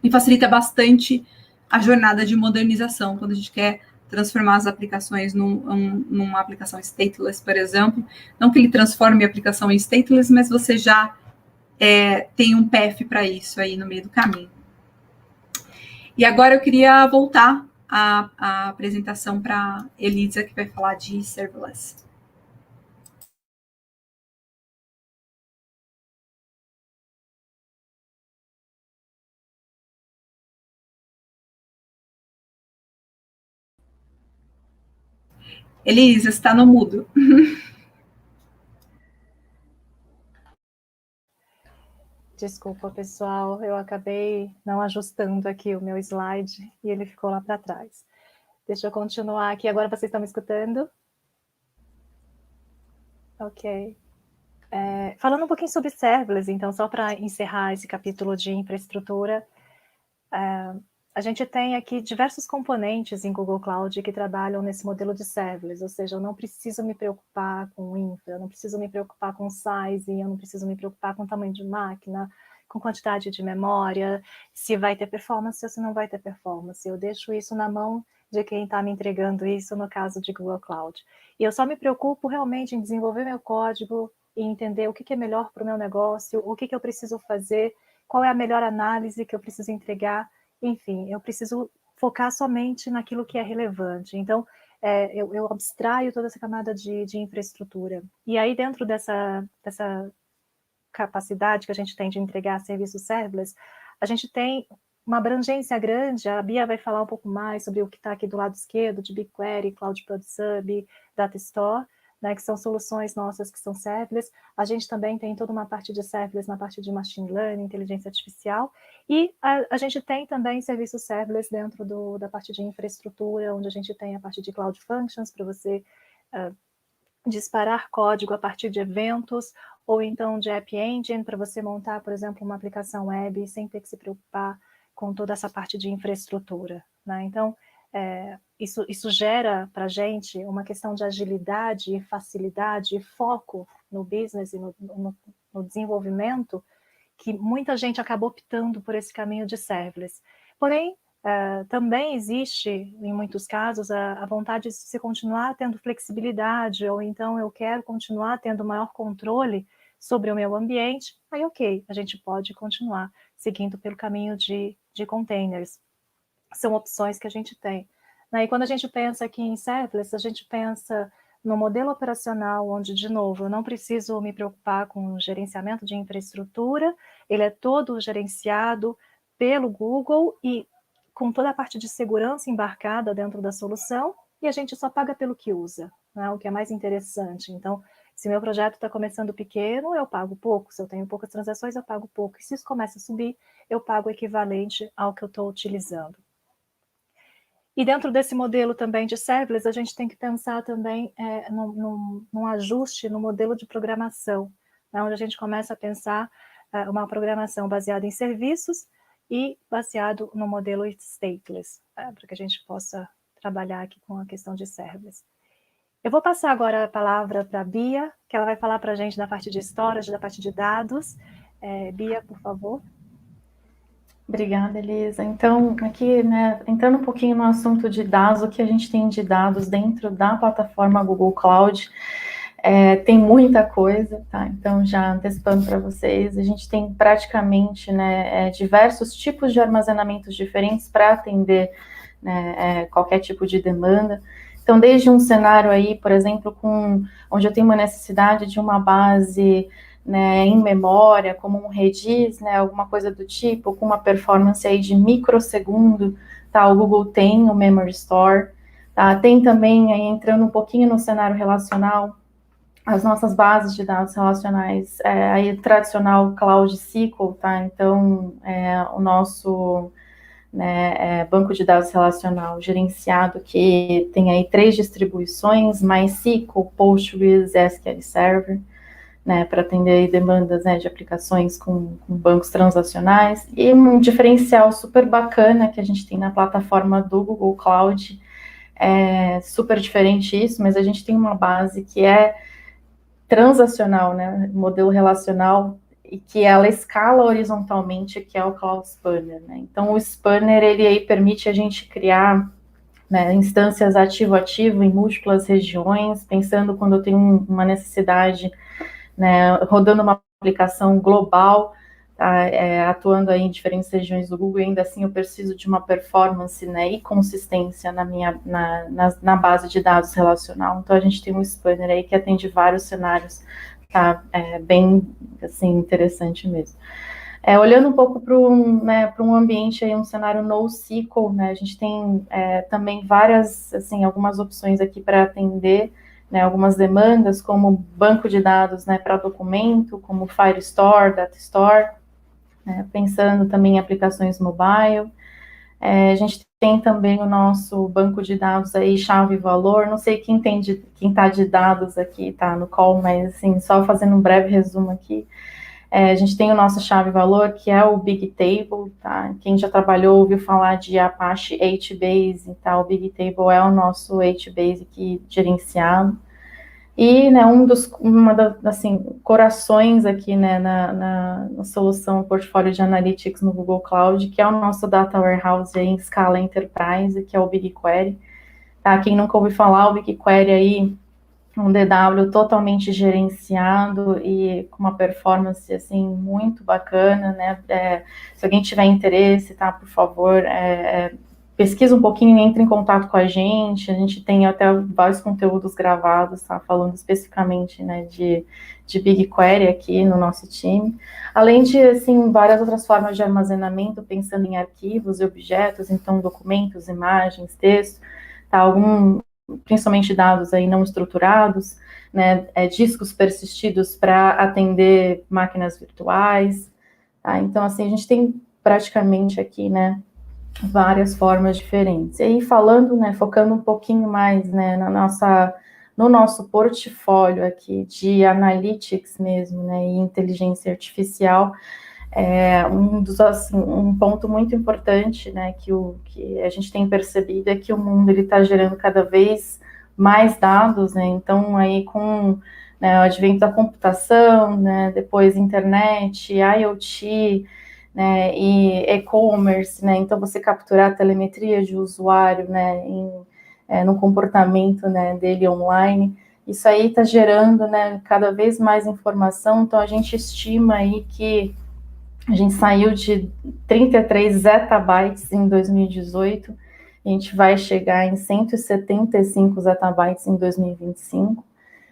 E facilita bastante a jornada de modernização, quando a gente quer transformar as aplicações numa aplicação stateless, por exemplo. Não que ele transforme a aplicação em stateless, mas você já tem um path para isso aí no meio do caminho. E agora eu queria voltar a apresentação para Elisa, que vai falar de serverless. Elisa, está no mudo. Desculpa, pessoal, eu acabei não ajustando aqui o meu slide e ele ficou lá para trás. Deixa eu continuar aqui. Agora vocês estão me escutando? Ok. Falando um pouquinho sobre serverless, então, só para encerrar esse capítulo de infraestrutura, a gente tem aqui diversos componentes em Google Cloud que trabalham nesse modelo de serverless, ou seja, eu não preciso me preocupar com infra, eu não preciso me preocupar com size, eu não preciso me preocupar com tamanho de máquina, com quantidade de memória, se vai ter performance ou se não vai ter performance. Eu deixo isso na mão de quem está me entregando isso, no caso de Google Cloud. E eu só me preocupo realmente em desenvolver meu código e entender o que é melhor para o meu negócio, o que eu preciso fazer, qual é a melhor análise que eu preciso entregar. Enfim, eu preciso focar somente naquilo que é relevante. Então, eu abstraio toda essa camada de infraestrutura. E aí, dentro dessa capacidade que a gente tem de entregar serviços serverless, a gente tem uma abrangência grande. A Bia vai falar um pouco mais sobre o que está aqui do lado esquerdo, de BigQuery, Cloud PubSub, Data Store, né, que são soluções nossas que são serverless. A gente também tem toda uma parte de serverless na parte de machine learning, inteligência artificial, e a gente tem também serviços serverless dentro da parte de infraestrutura, onde a gente tem a parte de Cloud Functions, para você disparar código a partir de eventos, ou então de App Engine, para você montar, por exemplo, uma aplicação web sem ter que se preocupar com toda essa parte de infraestrutura, né? Então, isso gera para a gente uma questão de agilidade, facilidade e foco no business e no desenvolvimento, que muita gente acabou optando por esse caminho de serverless. Porém, também existe, em muitos casos, a vontade de se continuar tendo flexibilidade, ou então eu quero continuar tendo maior controle sobre o meu ambiente. Aí, ok, a gente pode continuar seguindo pelo caminho de containers. São opções que a gente tem. E quando a gente pensa aqui em serverless, a gente pensa no modelo operacional, onde, de novo, eu não preciso me preocupar com o gerenciamento de infraestrutura, ele é todo gerenciado pelo Google e com toda a parte de segurança embarcada dentro da solução, e a gente só paga pelo que usa, né? O que é mais interessante. Então, se meu projeto está começando pequeno, eu pago pouco. Se eu tenho poucas transações, eu pago pouco. E se isso começa a subir, eu pago o equivalente ao que eu estou utilizando. E dentro desse modelo também de serverless, a gente tem que pensar também num ajuste no modelo de programação, né, onde a gente começa a pensar uma programação baseada em serviços e baseado no modelo stateless, para que a gente possa trabalhar aqui com a questão de serverless. Eu vou passar agora a palavra para a Bia, que ela vai falar para a gente da parte de storage, da parte de dados. Bia, por favor. Obrigada, Elisa. Então, aqui, né, entrando um pouquinho no assunto de dados, o que a gente tem de dados dentro da plataforma Google Cloud, tem muita coisa, tá? Então, já antecipando para vocês, a gente tem praticamente, né, diversos tipos de armazenamentos diferentes para atender, né, qualquer tipo de demanda. Então, desde um cenário aí, por exemplo, onde eu tenho uma necessidade de uma base, né, em memória, como um Redis, né, alguma coisa do tipo, com uma performance aí de microsegundo, tá? O Google tem o Memory Store, tá? Tem também, aí entrando um pouquinho no cenário relacional, as nossas bases de dados relacionais, aí tradicional Cloud SQL, tá? Então, o nosso, né, banco de dados relacional gerenciado, que tem aí 3 distribuições, MySQL, Postgres, SQL Server, né, para atender demandas, né, de aplicações com bancos transacionais, e um diferencial super bacana que a gente tem na plataforma do Google Cloud, super diferente isso, mas a gente tem uma base que é transacional, né, modelo relacional, e que ela escala horizontalmente, que é o Cloud Spanner, né. Então, o Spanner, ele aí permite a gente criar, né, instâncias ativo-ativo em múltiplas regiões, pensando quando eu tenho uma necessidade, né, rodando uma aplicação global, tá, atuando aí em diferentes regiões do Google, e ainda assim eu preciso de uma performance, né, e consistência na base de dados relacional. Então a gente tem um Spanner aí que atende vários cenários, tá, bem, assim, interessante mesmo. Olhando um pouco para um ambiente aí, um cenário NoSQL, né, a gente tem também várias, assim, algumas opções aqui para atender, né, algumas demandas, como banco de dados, né, para documento, como Firestore, DataStore, né, pensando também em aplicações mobile. A gente tem também o nosso banco de dados aí, chave e valor. Não sei quem está de dados aqui, tá, no call, mas assim, só fazendo um breve resumo aqui. A gente tem o nosso chave-valor, que é o Bigtable, tá? Quem já trabalhou ouviu falar de Apache HBase, tá? O Bigtable é o nosso HBase aqui gerenciado. E, né, corações aqui, né, na solução portfólio de Analytics no Google Cloud, que é o nosso Data Warehouse aí em escala Enterprise, que é o BigQuery. Tá? Quem nunca ouviu falar, o BigQuery aí, um DW totalmente gerenciado e com uma performance, assim, muito bacana, né, se alguém tiver interesse, tá, por favor, pesquisa um pouquinho, entre em contato com a gente tem até vários conteúdos gravados, tá, falando especificamente, né, de BigQuery aqui no nosso time, além de, assim, várias outras formas de armazenamento, pensando em arquivos e objetos, então documentos, imagens, texto, tá, principalmente dados aí não estruturados, né, discos persistidos para atender máquinas virtuais, tá? Então, assim, a gente tem praticamente aqui, né, várias formas diferentes. E aí, falando, né, focando um pouquinho mais, né, no nosso portfólio aqui de analytics mesmo, né, e inteligência artificial, um ponto muito importante, né, que a gente tem percebido é que o mundo está gerando cada vez mais dados, né, então aí com, né, o advento da computação, né, depois internet, IoT, né, e e-commerce, né, então você capturar a telemetria de usuário, né, no comportamento, né, dele online, isso aí está gerando, né, cada vez mais informação, então a gente estima aí que a gente saiu de 33 zettabytes em 2018, a gente vai chegar em 175 zettabytes em 2025,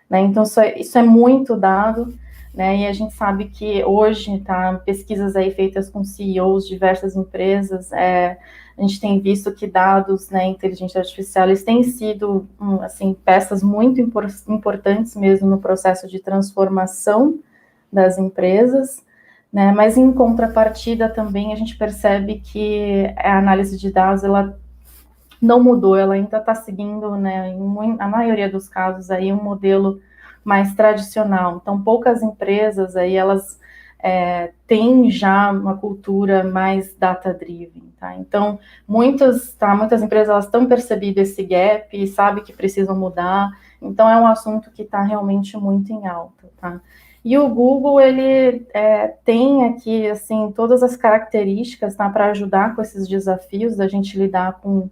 né? Então isso é muito dado, né? E a gente sabe que hoje, tá, pesquisas aí feitas com CEOs de diversas empresas, a gente tem visto que dados, né, inteligência artificial, eles têm sido, assim, peças muito importantes mesmo no processo de transformação das empresas, né? Mas em contrapartida também a gente percebe que a análise de dados, ela não mudou, ela ainda está seguindo, né, a maioria dos casos aí, um modelo mais tradicional. Então, poucas empresas aí, elas têm já uma cultura mais data-driven, tá? Então, muitas empresas, elas estão percebendo esse gap e sabem que precisam mudar. Então, é um assunto que está realmente muito em alta, tá? E o Google, ele tem aqui, assim, todas as características, tá, para ajudar com esses desafios da gente lidar com,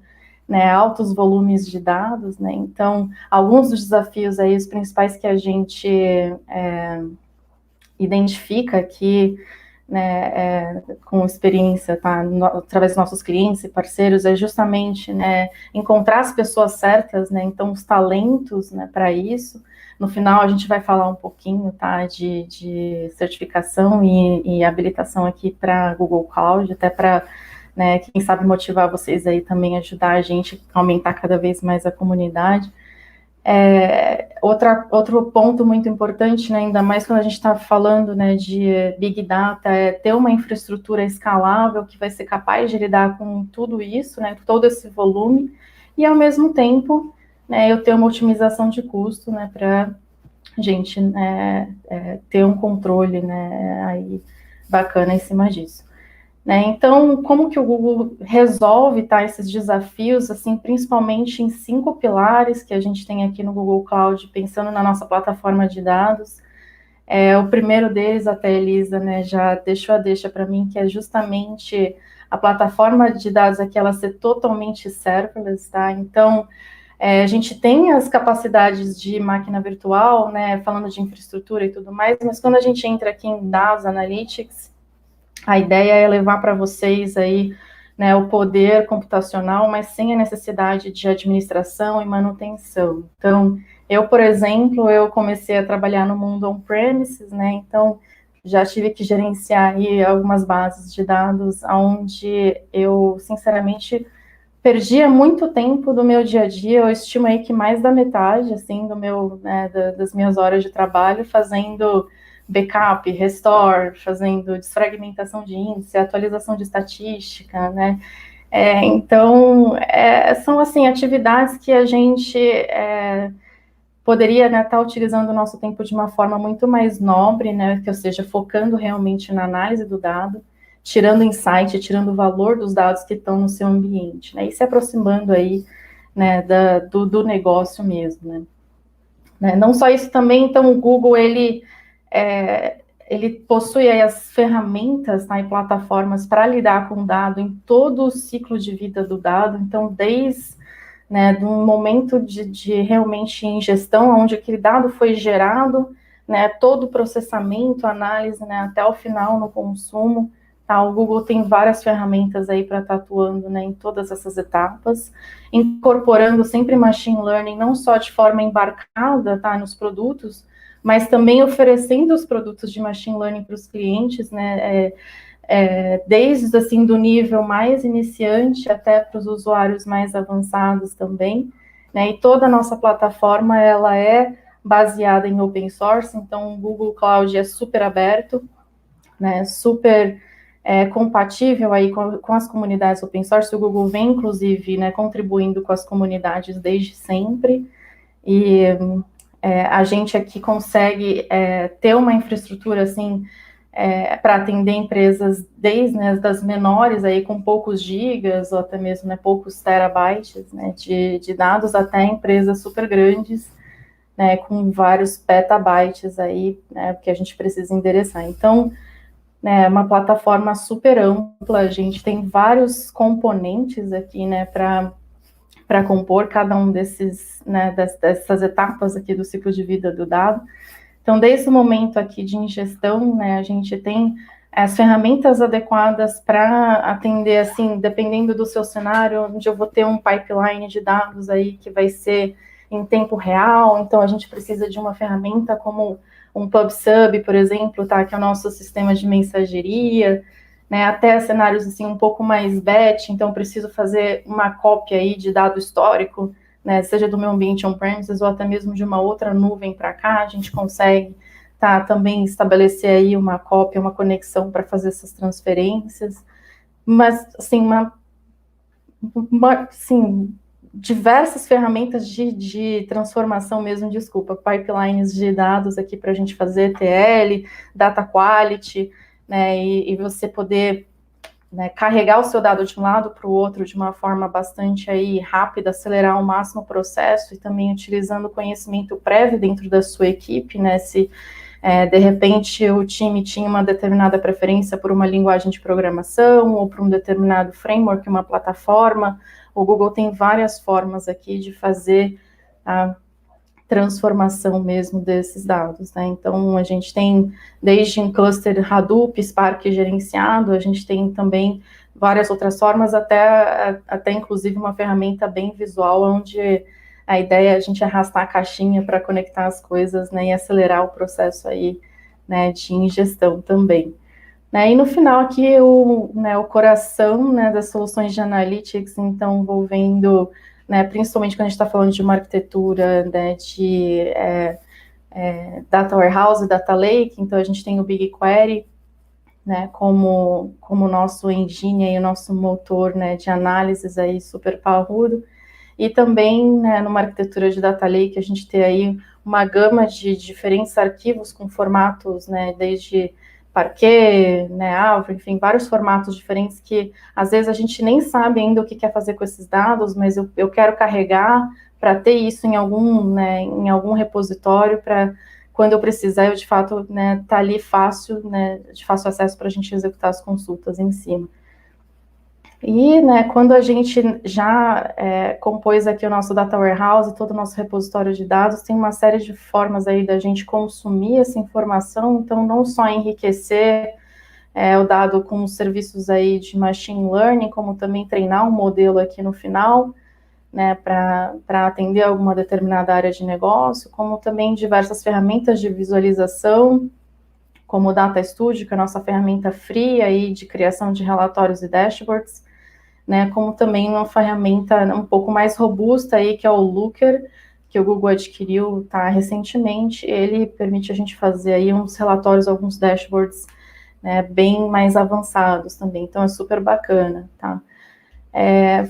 né, altos volumes de dados, né? Então, alguns dos desafios aí, os principais que a gente identifica aqui, né, com experiência, tá, através dos nossos clientes e parceiros, é justamente, né, encontrar as pessoas certas, né, então os talentos, né, para isso. No final a gente vai falar um pouquinho, tá, de certificação e habilitação aqui para Google Cloud, até para, né, quem sabe motivar vocês aí também, ajudar a gente a aumentar cada vez mais a comunidade. Outro ponto muito importante, né, ainda mais quando a gente está falando, né, de Big Data, é ter uma infraestrutura escalável que vai ser capaz de lidar com tudo isso, né, todo esse volume, e ao mesmo tempo, né, eu ter uma otimização de custo, né, para a gente, né, ter um controle, né, aí bacana em cima disso. Né? Então, como que o Google resolve, tá, esses desafios, assim, principalmente em 5 pilares que a gente tem aqui no Google Cloud, pensando na nossa plataforma de dados. O primeiro deles, até a Elisa, né, já deixou a deixa para mim, que é justamente a plataforma de dados aqui, ela ser totalmente serverless, tá? Então, a gente tem as capacidades de máquina virtual, né, falando de infraestrutura e tudo mais, mas quando a gente entra aqui em Dados Analytics, a ideia é levar para vocês aí, né, o poder computacional, mas sem a necessidade de administração e manutenção. Então, eu, por exemplo, eu comecei a trabalhar no mundo on-premises, né, então já tive que gerenciar aí algumas bases de dados, onde eu, sinceramente, perdia muito tempo do meu dia a dia, eu estimo aí que mais da metade, assim, do meu, né, das minhas horas de trabalho, fazendo backup, restore, fazendo desfragmentação de índice, atualização de estatística, né? Então, são, assim, atividades que a gente poderia, né, estar utilizando o nosso tempo de uma forma muito mais nobre, né, que, ou seja, focando realmente na análise do dado, tirando insight, tirando o valor dos dados que estão no seu ambiente, né, e se aproximando aí, né, do negócio mesmo, né. Não só isso também, então, o Google, ele possui aí as ferramentas, tá, e plataformas para lidar com o dado em todo o ciclo de vida do dado, então, desde, né, do momento de realmente ingestão, onde aquele dado foi gerado, né, todo o processamento, análise, né, até o final no consumo, tá, o Google tem várias ferramentas aí para estar atuando, né, em todas essas etapas, incorporando sempre machine learning, não só de forma embarcada, tá, nos produtos, mas também oferecendo os produtos de machine learning para os clientes, né, desde, assim, do nível mais iniciante até para os usuários mais avançados também, né, e toda a nossa plataforma, ela é baseada em open source, então o Google Cloud é super aberto, né, super compatível aí com as comunidades open source, o Google vem, inclusive, né, contribuindo com as comunidades desde sempre, e a gente aqui consegue ter uma infraestrutura, assim, para atender empresas desde, né, das menores, aí com poucos gigas, ou até mesmo, né, poucos terabytes, né, de dados, até empresas super grandes, né, com vários petabytes aí, né, que a gente precisa endereçar. Então, né, é uma plataforma super ampla, a gente tem vários componentes aqui, né, para compor cada um desses, né, dessas etapas aqui do ciclo de vida do dado. Então, desde o momento aqui de ingestão, né, a gente tem as ferramentas adequadas para atender, assim, dependendo do seu cenário, onde eu vou ter um pipeline de dados aí que vai ser em tempo real, então a gente precisa de uma ferramenta como um PubSub, por exemplo, tá, que é o nosso sistema de mensageria, né, até cenários assim um pouco mais batch, então preciso fazer uma cópia aí de dado histórico, né, seja do meu ambiente on-premises ou até mesmo de uma outra nuvem para cá, a gente consegue também estabelecer aí uma cópia, uma conexão para fazer essas transferências, mas assim, assim, diversas ferramentas de transformação mesmo, pipelines de dados aqui para a gente fazer ETL, data quality, né, e você poder, né, carregar o seu dado de um lado para o outro de uma forma bastante aí rápida, acelerar ao máximo o processo e também utilizando o conhecimento prévio dentro da sua equipe, né, se de repente o time tinha uma determinada preferência por uma linguagem de programação ou por um determinado framework, uma plataforma. O Google tem várias formas aqui de fazer a transformação mesmo desses dados, né? Então, a gente tem desde um cluster Hadoop, Spark gerenciado, a gente tem também várias outras formas, até inclusive uma ferramenta bem visual, onde a ideia é a gente arrastar a caixinha para conectar as coisas, né, e acelerar o processo aí, né, de ingestão também. Né, e no final aqui, o coração, né, das soluções de analytics, então, envolvendo, né, principalmente quando a gente está falando de uma arquitetura, né, de data warehouse, data lake, então a gente tem o BigQuery, né, como nosso engine e o nosso motor, né, de análises aí super parrudo. E também, né, numa arquitetura de data lake, a gente tem aí uma gama de diferentes arquivos com formatos, né, desde Parquet, né, Avro, enfim, vários formatos diferentes que, às vezes, a gente nem sabe ainda o que quer fazer com esses dados, mas eu quero carregar para ter isso em algum repositório, para quando eu precisar, eu, de fato, né, tá ali fácil, né, de fácil acesso para a gente executar as consultas em cima. E, né, quando a gente já compôs aqui o nosso Data Warehouse, todo o nosso repositório de dados, tem uma série de formas aí da gente consumir essa informação, então não só enriquecer o dado com os serviços aí de Machine Learning, como também treinar um modelo aqui no final, né, para atender alguma determinada área de negócio, como também diversas ferramentas de visualização, como o Data Studio, que é a nossa ferramenta free aí de criação de relatórios e dashboards, né, como também uma ferramenta um pouco mais robusta aí, que é o Looker, que o Google adquiriu recentemente. Ele permite a gente fazer aí uns relatórios, alguns dashboards, né, bem mais avançados também, então é super bacana, tá?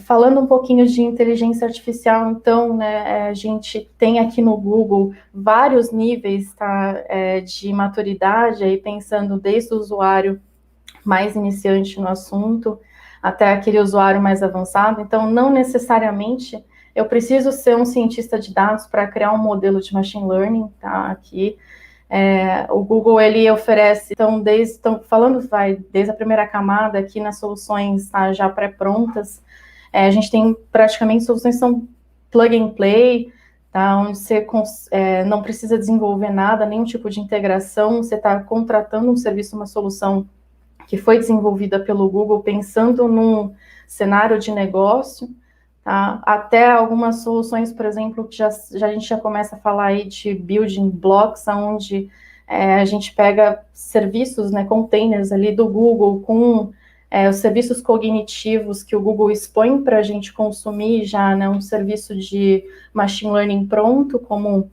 Falando um pouquinho de inteligência artificial, então, né, a gente tem aqui no Google vários níveis, tá, de maturidade, aí pensando desde o usuário mais iniciante no assunto, até aquele usuário mais avançado. Então, não necessariamente eu preciso ser um cientista de dados para criar um modelo de machine learning, tá? Aqui, o Google, ele oferece, desde a primeira camada aqui nas soluções, tá, já pré-prontas, a gente tem praticamente soluções que são plug and play, tá, onde você não precisa desenvolver nada, nenhum tipo de integração, você está contratando um serviço, uma solução que foi desenvolvida pelo Google pensando num cenário de negócio, tá? Até algumas soluções, por exemplo, que a gente já começa a falar aí de building blocks, onde a gente pega serviços, né, containers ali do Google com os serviços cognitivos que o Google expõe para a gente consumir já, né, um serviço de machine learning pronto, como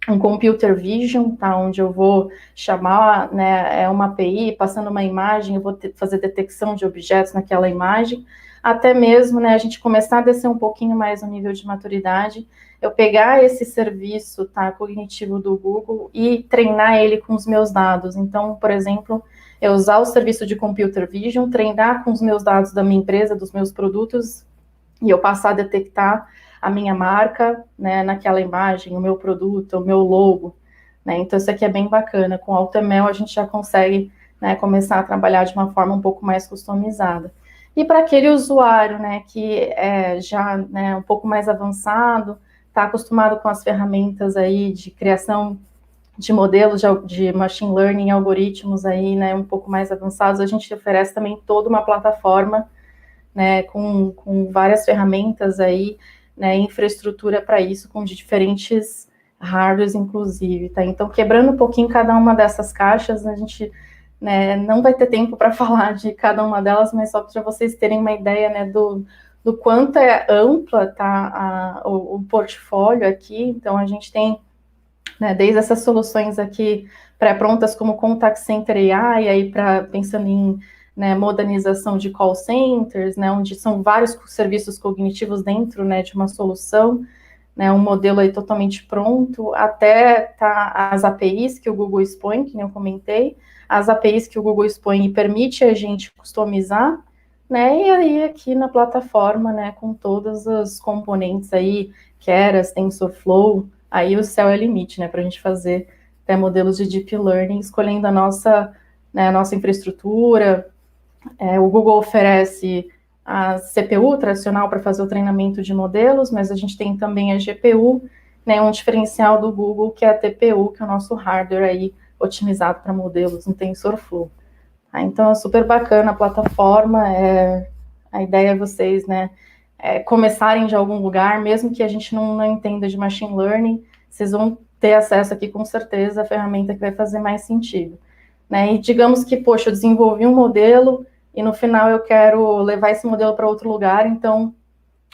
um computer vision, tá, onde eu vou chamar, né, uma API, passando uma imagem, eu vou fazer detecção de objetos naquela imagem, até mesmo, né, a gente começar a descer um pouquinho mais o nível de maturidade, eu pegar esse serviço, tá, cognitivo do Google e treinar ele com os meus dados. Então, por exemplo, eu usar o serviço de computer vision, treinar com os meus dados da minha empresa, dos meus produtos, e eu passar a detectar a minha marca, né, naquela imagem, o meu produto, o meu logo, né, então isso aqui é bem bacana. Com o AutoML a gente já consegue, né, começar a trabalhar de uma forma um pouco mais customizada. E para aquele usuário, né, que já, né, um pouco mais avançado, está acostumado com as ferramentas aí de criação de modelos de machine learning, algoritmos aí, né, um pouco mais avançados, a gente oferece também toda uma plataforma, né, com várias ferramentas aí, né, infraestrutura para isso, com diferentes hardwares, inclusive, tá? Então, quebrando um pouquinho cada uma dessas caixas, a gente, né, não vai ter tempo para falar de cada uma delas, mas só para vocês terem uma ideia, né, do quanto é ampla, tá, o portfólio aqui. Então, a gente tem, né, desde essas soluções aqui pré-prontas como Contact Center AI, aí pensando em, né, modernização de call centers, né, onde são vários serviços cognitivos dentro, né, de uma solução, né, um modelo aí totalmente pronto, até tá, as APIs que o Google expõe, que nem eu comentei, as APIs que o Google expõe e permite a gente customizar, né, e aí aqui na plataforma, né, com todos os componentes aí, Keras, TensorFlow, aí o céu é o limite, né, para a gente fazer até modelos de Deep Learning, escolhendo né, a nossa infraestrutura. O Google oferece a CPU tradicional para fazer o treinamento de modelos, mas a gente tem também a GPU, né, um diferencial do Google, que é a TPU, que é o nosso hardware aí otimizado para modelos no TensorFlow. Então é super bacana a plataforma, a ideia é vocês, né, começarem de algum lugar, mesmo que a gente não entenda de machine learning, vocês vão ter acesso aqui com certeza à ferramenta que vai fazer mais sentido. Né? E digamos que, poxa, eu desenvolvi um modelo e no final eu quero levar esse modelo para outro lugar, então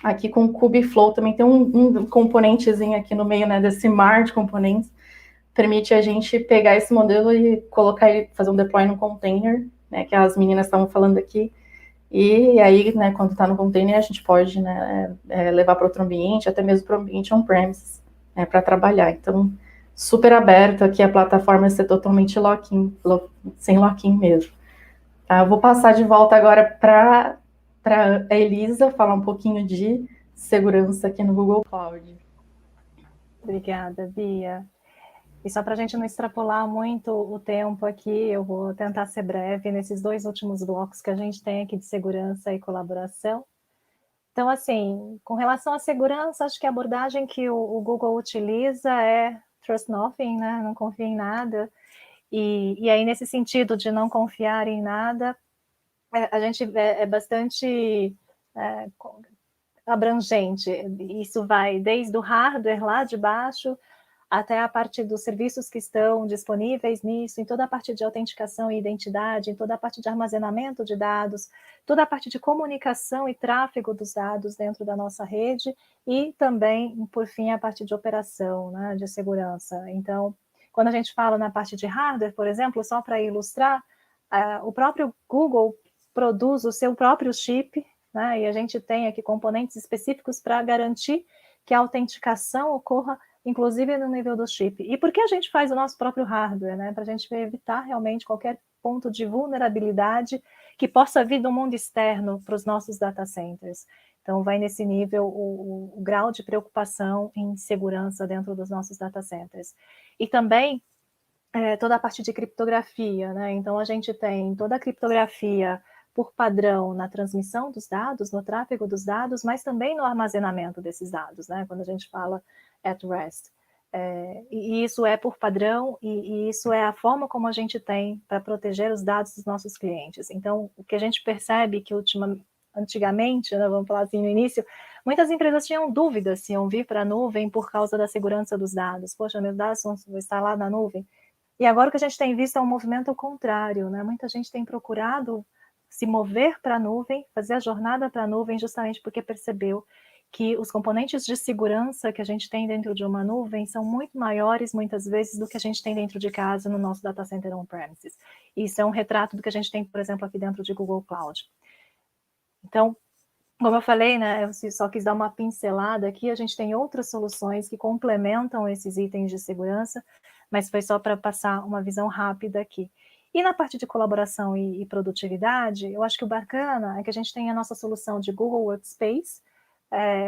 aqui com o Kubeflow também tem um componentezinho aqui no meio, né, desse mar de componentes, permite a gente pegar esse modelo e colocar ele, fazer um deploy no container, né, que as meninas estavam falando aqui, e aí, né, quando está no container, a gente pode, né, levar para outro ambiente, até mesmo para o ambiente on-premise, né, para trabalhar. Então, super aberto aqui a plataforma ser totalmente lock-in, sem lock-in mesmo. Tá, eu vou passar de volta agora para a Elisa falar um pouquinho de segurança aqui no Google Cloud. Obrigada, Bia. E só para a gente não extrapolar muito o tempo aqui, eu vou tentar ser breve nesses 2 últimos blocos que a gente tem aqui de segurança e colaboração. Então, assim, com relação à segurança, acho que a abordagem que o Google utiliza é trust nothing, né? Não confia em nada. E aí, nesse sentido de não confiar em nada, a gente é bastante abrangente. Isso vai desde o hardware lá de baixo até a parte dos serviços que estão disponíveis nisso, em toda a parte de autenticação e identidade, em toda a parte de armazenamento de dados, toda a parte de comunicação e tráfego dos dados dentro da nossa rede e também, por fim, a parte de operação, né, de segurança. Então, quando a gente fala na parte de hardware, por exemplo, só para ilustrar, o próprio Google produz o seu próprio chip, né, e a gente tem aqui componentes específicos para garantir que a autenticação ocorra inclusive no nível do chip. E por que a gente faz o nosso próprio hardware, né? Para a gente evitar realmente qualquer ponto de vulnerabilidade que possa vir do mundo externo para os nossos data centers. Então, vai nesse nível o grau de preocupação em segurança dentro dos nossos data centers. E também toda a parte de criptografia, né? Então, a gente tem toda a criptografia por padrão na transmissão dos dados, no tráfego dos dados, mas também no armazenamento desses dados, né? Quando a gente fala at rest. E isso é por padrão e isso é a forma como a gente tem para proteger os dados dos nossos clientes. Então, o que a gente percebe que antigamente, né, vamos falar assim no início, muitas empresas tinham dúvidas se iam vir para a nuvem por causa da segurança dos dados. Poxa, meus dados vão estar lá na nuvem. E agora o que a gente tem visto é um movimento ao contrário, né? Muita gente tem procurado se mover para a nuvem, fazer a jornada para a nuvem, justamente porque percebeu que os componentes de segurança que a gente tem dentro de uma nuvem são muito maiores, muitas vezes, do que a gente tem dentro de casa no nosso data center on-premises. Isso é um retrato do que a gente tem, por exemplo, aqui dentro de Google Cloud. Então, como eu falei, né, eu só quis dar uma pincelada aqui, a gente tem outras soluções que complementam esses itens de segurança, mas foi só para passar uma visão rápida aqui. E na parte de colaboração e produtividade, eu acho que o bacana é que a gente tem a nossa solução de Google Workspace.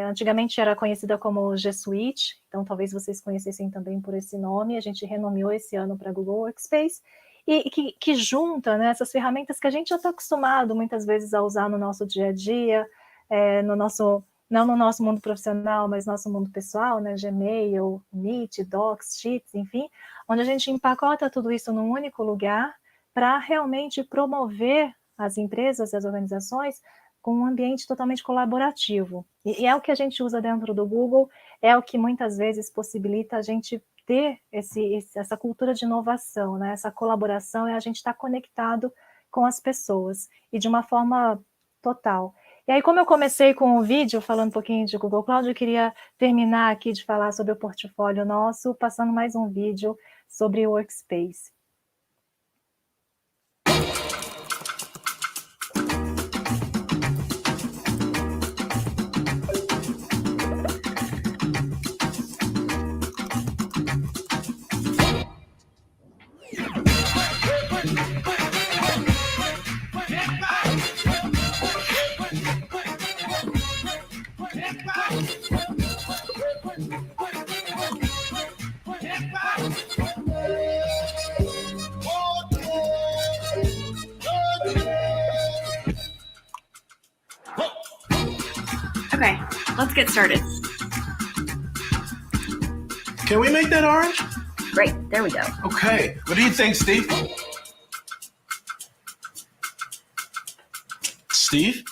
Antigamente era conhecida como G Suite, então talvez vocês conhecessem também por esse nome. A gente renomeou esse ano para Google Workspace, e que junta, né, essas ferramentas que a gente já está acostumado muitas vezes a usar no nosso dia a dia, não no nosso mundo profissional, mas no nosso mundo pessoal, né, Gmail, Meet, Docs, Sheets, enfim, onde a gente empacota tudo isso num único lugar para realmente promover as empresas e as organizações com um ambiente totalmente colaborativo. E é o que a gente usa dentro do Google, é o que muitas vezes possibilita a gente ter essa cultura de inovação, né? Essa colaboração, e a gente está conectado com as pessoas, e de uma forma total. E aí, como eu comecei com o vídeo, falando um pouquinho de Google Cloud, eu queria terminar aqui de falar sobre o portfólio nosso, passando mais um vídeo sobre o Workspace. Okay, let's get started. Can we make that orange? Great, there we go. Okay, what do you think, Steve? Steve?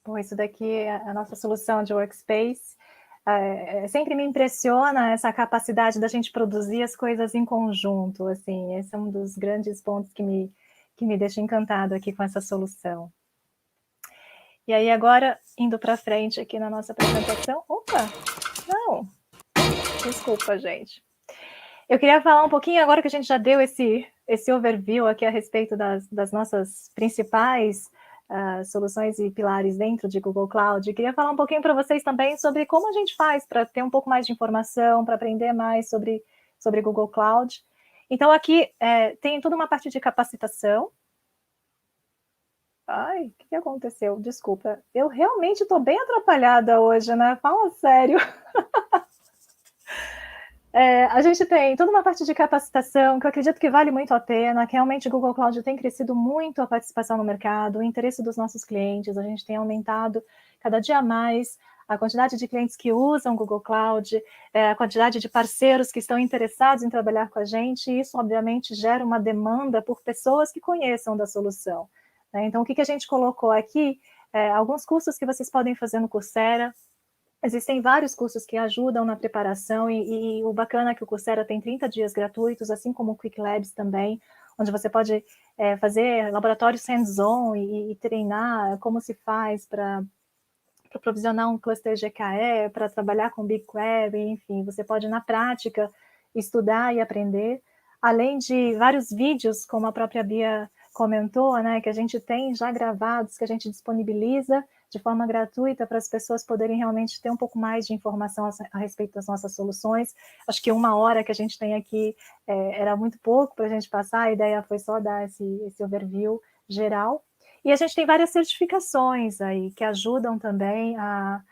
Bom, isso daqui é a nossa solução de Workspace. Sempre me impressiona essa capacidade da gente produzir as coisas em conjunto, assim, esse é um dos grandes pontos que me deixa encantado aqui com essa solução. E aí agora, indo para frente aqui na nossa apresentação, não, desculpa, gente. Eu queria falar um pouquinho, agora que a gente já deu esse overview aqui a respeito das nossas principais soluções e pilares dentro de Google Cloud. Eu queria falar um pouquinho para vocês também sobre como a gente faz para ter um pouco mais de informação, para aprender mais sobre Google Cloud. Então, aqui tem toda uma parte de capacitação. Ai, o que aconteceu? Desculpa. Eu realmente estou bem atrapalhada hoje, né? Fala sério. A gente tem toda uma parte de capacitação que eu acredito que vale muito a pena, que realmente o Google Cloud tem crescido muito a participação no mercado, o interesse dos nossos clientes, a gente tem aumentado cada dia mais a quantidade de clientes que usam o Google Cloud, a quantidade de parceiros que estão interessados em trabalhar com a gente, e isso obviamente gera uma demanda por pessoas que conheçam da solução. Né? Então, o que a gente colocou aqui, alguns cursos que vocês podem fazer no Coursera. Existem vários cursos que ajudam na preparação e o bacana é que o Coursera tem 30 dias gratuitos, assim como o Quick Labs também, onde você pode fazer laboratórios hands-on e treinar como se faz para provisionar um cluster GKE, para trabalhar com BigQuery, enfim, você pode na prática estudar e aprender, além de vários vídeos, como a própria Bia comentou, né, que a gente tem já gravados, que a gente disponibiliza de forma gratuita para as pessoas poderem realmente ter um pouco mais de informação a respeito das nossas soluções. Acho que 1 hora que a gente tem aqui era muito pouco para a gente passar, a ideia foi só dar esse overview geral. E a gente tem várias certificações aí que ajudam também a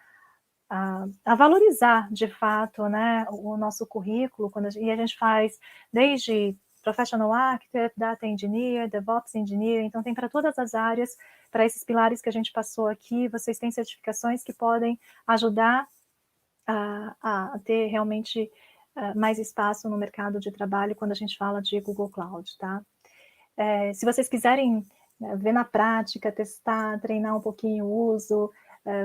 valorizar, de fato, né, o nosso currículo, e a gente faz desde Professional Architect, Data Engineer, DevOps Engineer, então tem para todas as áreas, para esses pilares que a gente passou aqui, vocês têm certificações que podem ajudar a ter realmente mais espaço no mercado de trabalho quando a gente fala de Google Cloud, tá? Se vocês quiserem ver na prática, testar, treinar um pouquinho o uso,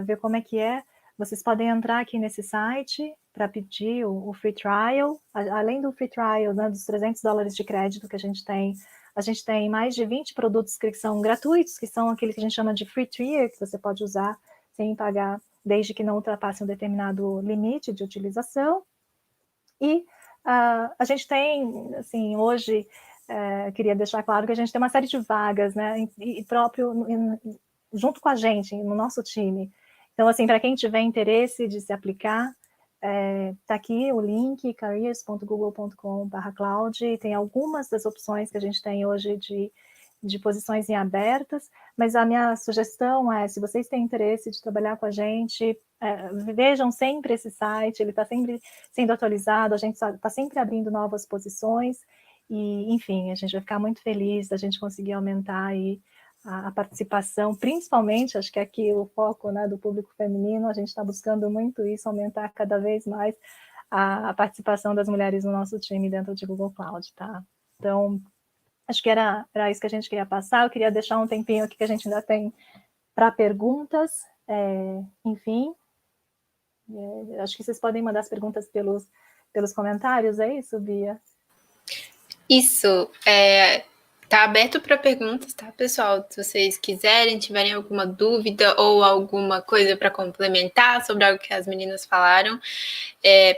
ver como é que é, vocês podem entrar aqui nesse site para pedir o free trial. Além do free trial, né, dos $300 de crédito que a gente tem mais de 20 produtos que são gratuitos, que são aquele que a gente chama de free tier, que você pode usar sem pagar, desde que não ultrapasse um determinado limite de utilização. E a gente tem, assim, hoje, queria deixar claro que a gente tem uma série de vagas, né, e junto com a gente, no nosso time. Então, assim, para quem tiver interesse de se aplicar, está aqui o link, careers.google.com/cloud, tem algumas das opções que a gente tem hoje de posições em abertas, mas a minha sugestão é, se vocês têm interesse de trabalhar com a gente, vejam sempre esse site, ele está sempre sendo atualizado, a gente está sempre abrindo novas posições, e, enfim, a gente vai ficar muito feliz da gente conseguir aumentar aí a participação, principalmente, acho que aqui o foco, né, do público feminino, a gente está buscando muito isso, aumentar cada vez mais a participação das mulheres no nosso time dentro de Google Cloud, tá? Então, acho que era isso que a gente queria passar, eu queria deixar um tempinho aqui que a gente ainda tem para perguntas, enfim, acho que vocês podem mandar as perguntas pelos comentários, é isso, Bia? Isso, tá aberto para perguntas, tá, pessoal? Se vocês quiserem, tiverem alguma dúvida ou alguma coisa para complementar sobre algo que as meninas falaram,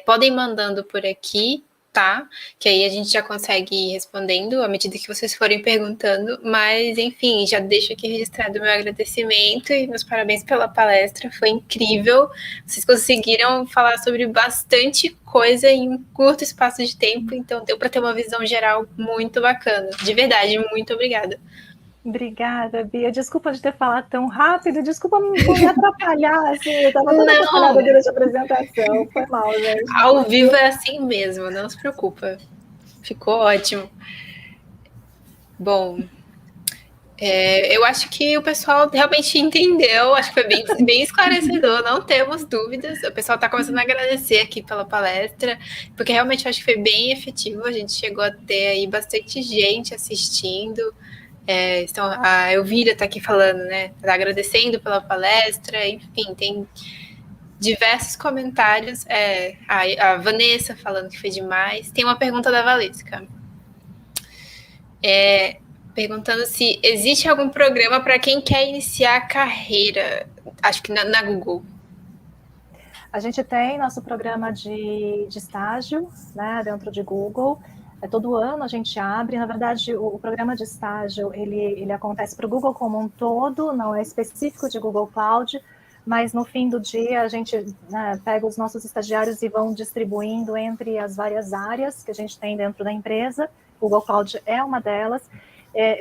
podem mandando por aqui, tá? Que aí a gente já consegue ir respondendo à medida que vocês forem perguntando, mas, enfim, já deixo aqui registrado o meu agradecimento e meus parabéns pela palestra, foi incrível, vocês conseguiram falar sobre bastante coisa em um curto espaço de tempo, então deu para ter uma visão geral muito bacana, de verdade, muito obrigada. Obrigada, Bia. Desculpa de ter falado tão rápido, desculpa por me atrapalhar, assim, eu estava toda atrapalhada durante a apresentação, foi mal, gente. Ao vivo é assim mesmo, não se preocupa. Ficou ótimo. Bom, eu acho que o pessoal realmente entendeu, acho que foi bem esclarecedor, não temos dúvidas. O pessoal está começando a agradecer aqui pela palestra, porque realmente eu acho que foi bem efetivo, a gente chegou a ter aí bastante gente assistindo. Então, a Elvira está aqui falando, né? Tá agradecendo pela palestra, enfim, tem diversos comentários. A Vanessa falando que foi demais. Tem uma pergunta da Valesca. Perguntando se existe algum programa para quem quer iniciar a carreira, acho que na Google. A gente tem nosso programa de estágio, né, dentro de Google. Todo ano a gente abre, na verdade o programa de estágio ele acontece para o Google como um todo, não é específico de Google Cloud, mas no fim do dia a gente, né, pega os nossos estagiários e vão distribuindo entre as várias áreas que a gente tem dentro da empresa. Google Cloud é uma delas.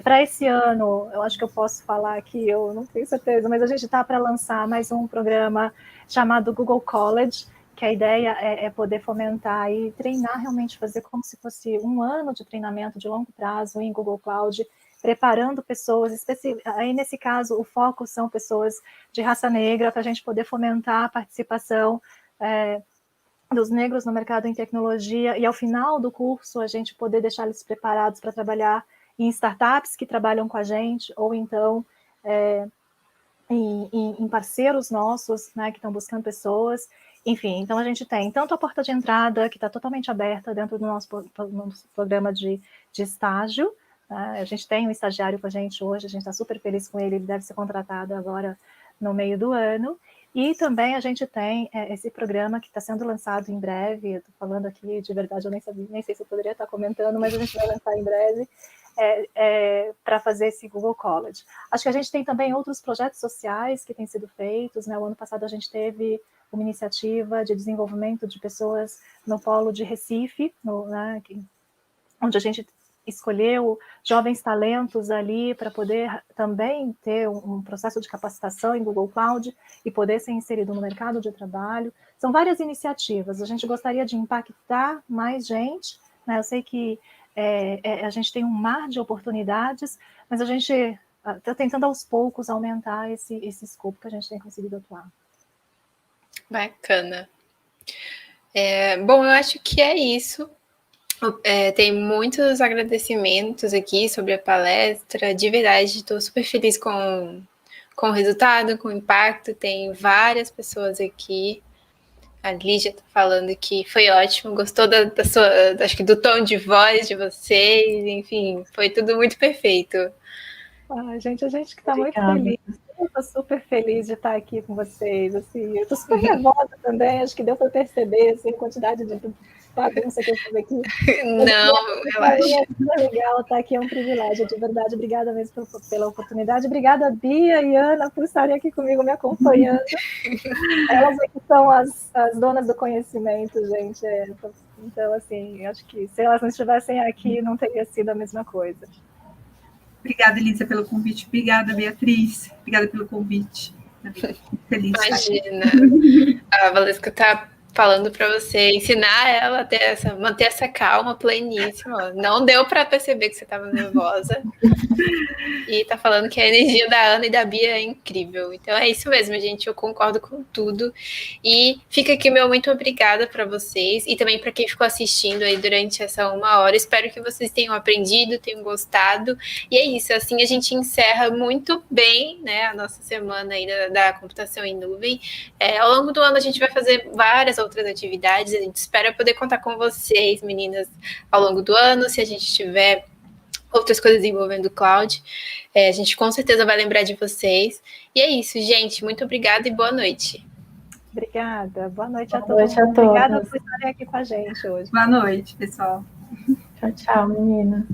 Para esse ano, eu acho que eu posso falar aqui, eu não tenho certeza, mas a gente está para lançar mais um programa chamado Google College, que a ideia é poder fomentar e treinar, realmente fazer como se fosse um ano de treinamento de longo prazo em Google Cloud, preparando pessoas, aí nesse caso o foco são pessoas de raça negra, para a gente poder fomentar a participação dos negros no mercado em tecnologia, e ao final do curso a gente poder deixar eles preparados para trabalhar em startups que trabalham com a gente, ou então em parceiros nossos, né, que estão buscando pessoas. Enfim, então a gente tem tanto a porta de entrada, que está totalmente aberta dentro do nosso programa de estágio. A gente tem um estagiário com a gente hoje, a gente está super feliz com ele, ele deve ser contratado agora no meio do ano. E também a gente tem esse programa que está sendo lançado em breve, eu estou falando aqui de verdade, eu nem sei se eu poderia estar comentando, mas a gente vai lançar em breve, para fazer esse Google College. Acho que a gente tem também outros projetos sociais que têm sido feitos, né? O ano passado a gente teve uma iniciativa de desenvolvimento de pessoas no polo de Recife, né, onde a gente escolheu jovens talentos ali para poder também ter um processo de capacitação em Google Cloud e poder ser inserido no mercado de trabalho. São várias iniciativas, a gente gostaria de impactar mais gente, né? Eu sei que a gente tem um mar de oportunidades, mas a gente está tentando aos poucos aumentar esse escopo que a gente tem conseguido atuar. Bacana. Bom, eu acho que é isso. Tem muitos agradecimentos aqui sobre a palestra. De verdade, estou super feliz com o resultado, com o impacto. Tem várias pessoas aqui. A Lígia está falando que foi ótimo, gostou acho que do tom de voz de vocês, enfim, foi tudo muito perfeito. Gente, a gente que está muito feliz. Eu estou super feliz de estar aqui com vocês. Assim, eu estou super nervosa também, acho que deu para perceber assim, a quantidade de bagunça que eu fiz aqui. Não, relaxa. É legal estar aqui, é um privilégio, de verdade. Obrigada mesmo pela oportunidade. Obrigada, Bia e Ana, por estarem aqui comigo, me acompanhando. Elas é que são as donas do conhecimento, gente. Então, assim, acho que se elas não estivessem aqui, não teria sido a mesma coisa. Obrigada, Elisa, pelo convite. Obrigada, Beatriz. Obrigada pelo convite. Feliz. Imagina. A Valesca tá falando para você ensinar ela a manter essa calma pleníssima. Não deu para perceber que você estava nervosa. E tá falando que a energia da Ana e da Bia é incrível. Então é isso mesmo, gente. Eu concordo com tudo. E fica aqui meu muito obrigada para vocês e também para quem ficou assistindo aí durante essa 1 hora. Espero que vocês tenham aprendido, tenham gostado. E é isso. Assim a gente encerra muito bem, né, a nossa semana aí da computação em nuvem. Ao longo do ano a gente vai fazer várias outras atividades. A gente espera poder contar com vocês, meninas, ao longo do ano. Se a gente tiver outras coisas envolvendo o cloud, a gente com certeza vai lembrar de vocês. E é isso, gente. Muito obrigada e boa noite. Obrigada. Boa noite a Boa todos. noite a todos. Obrigada por estarem aqui com a gente hoje. Boa noite, pessoal. Tchau, tchau, menina.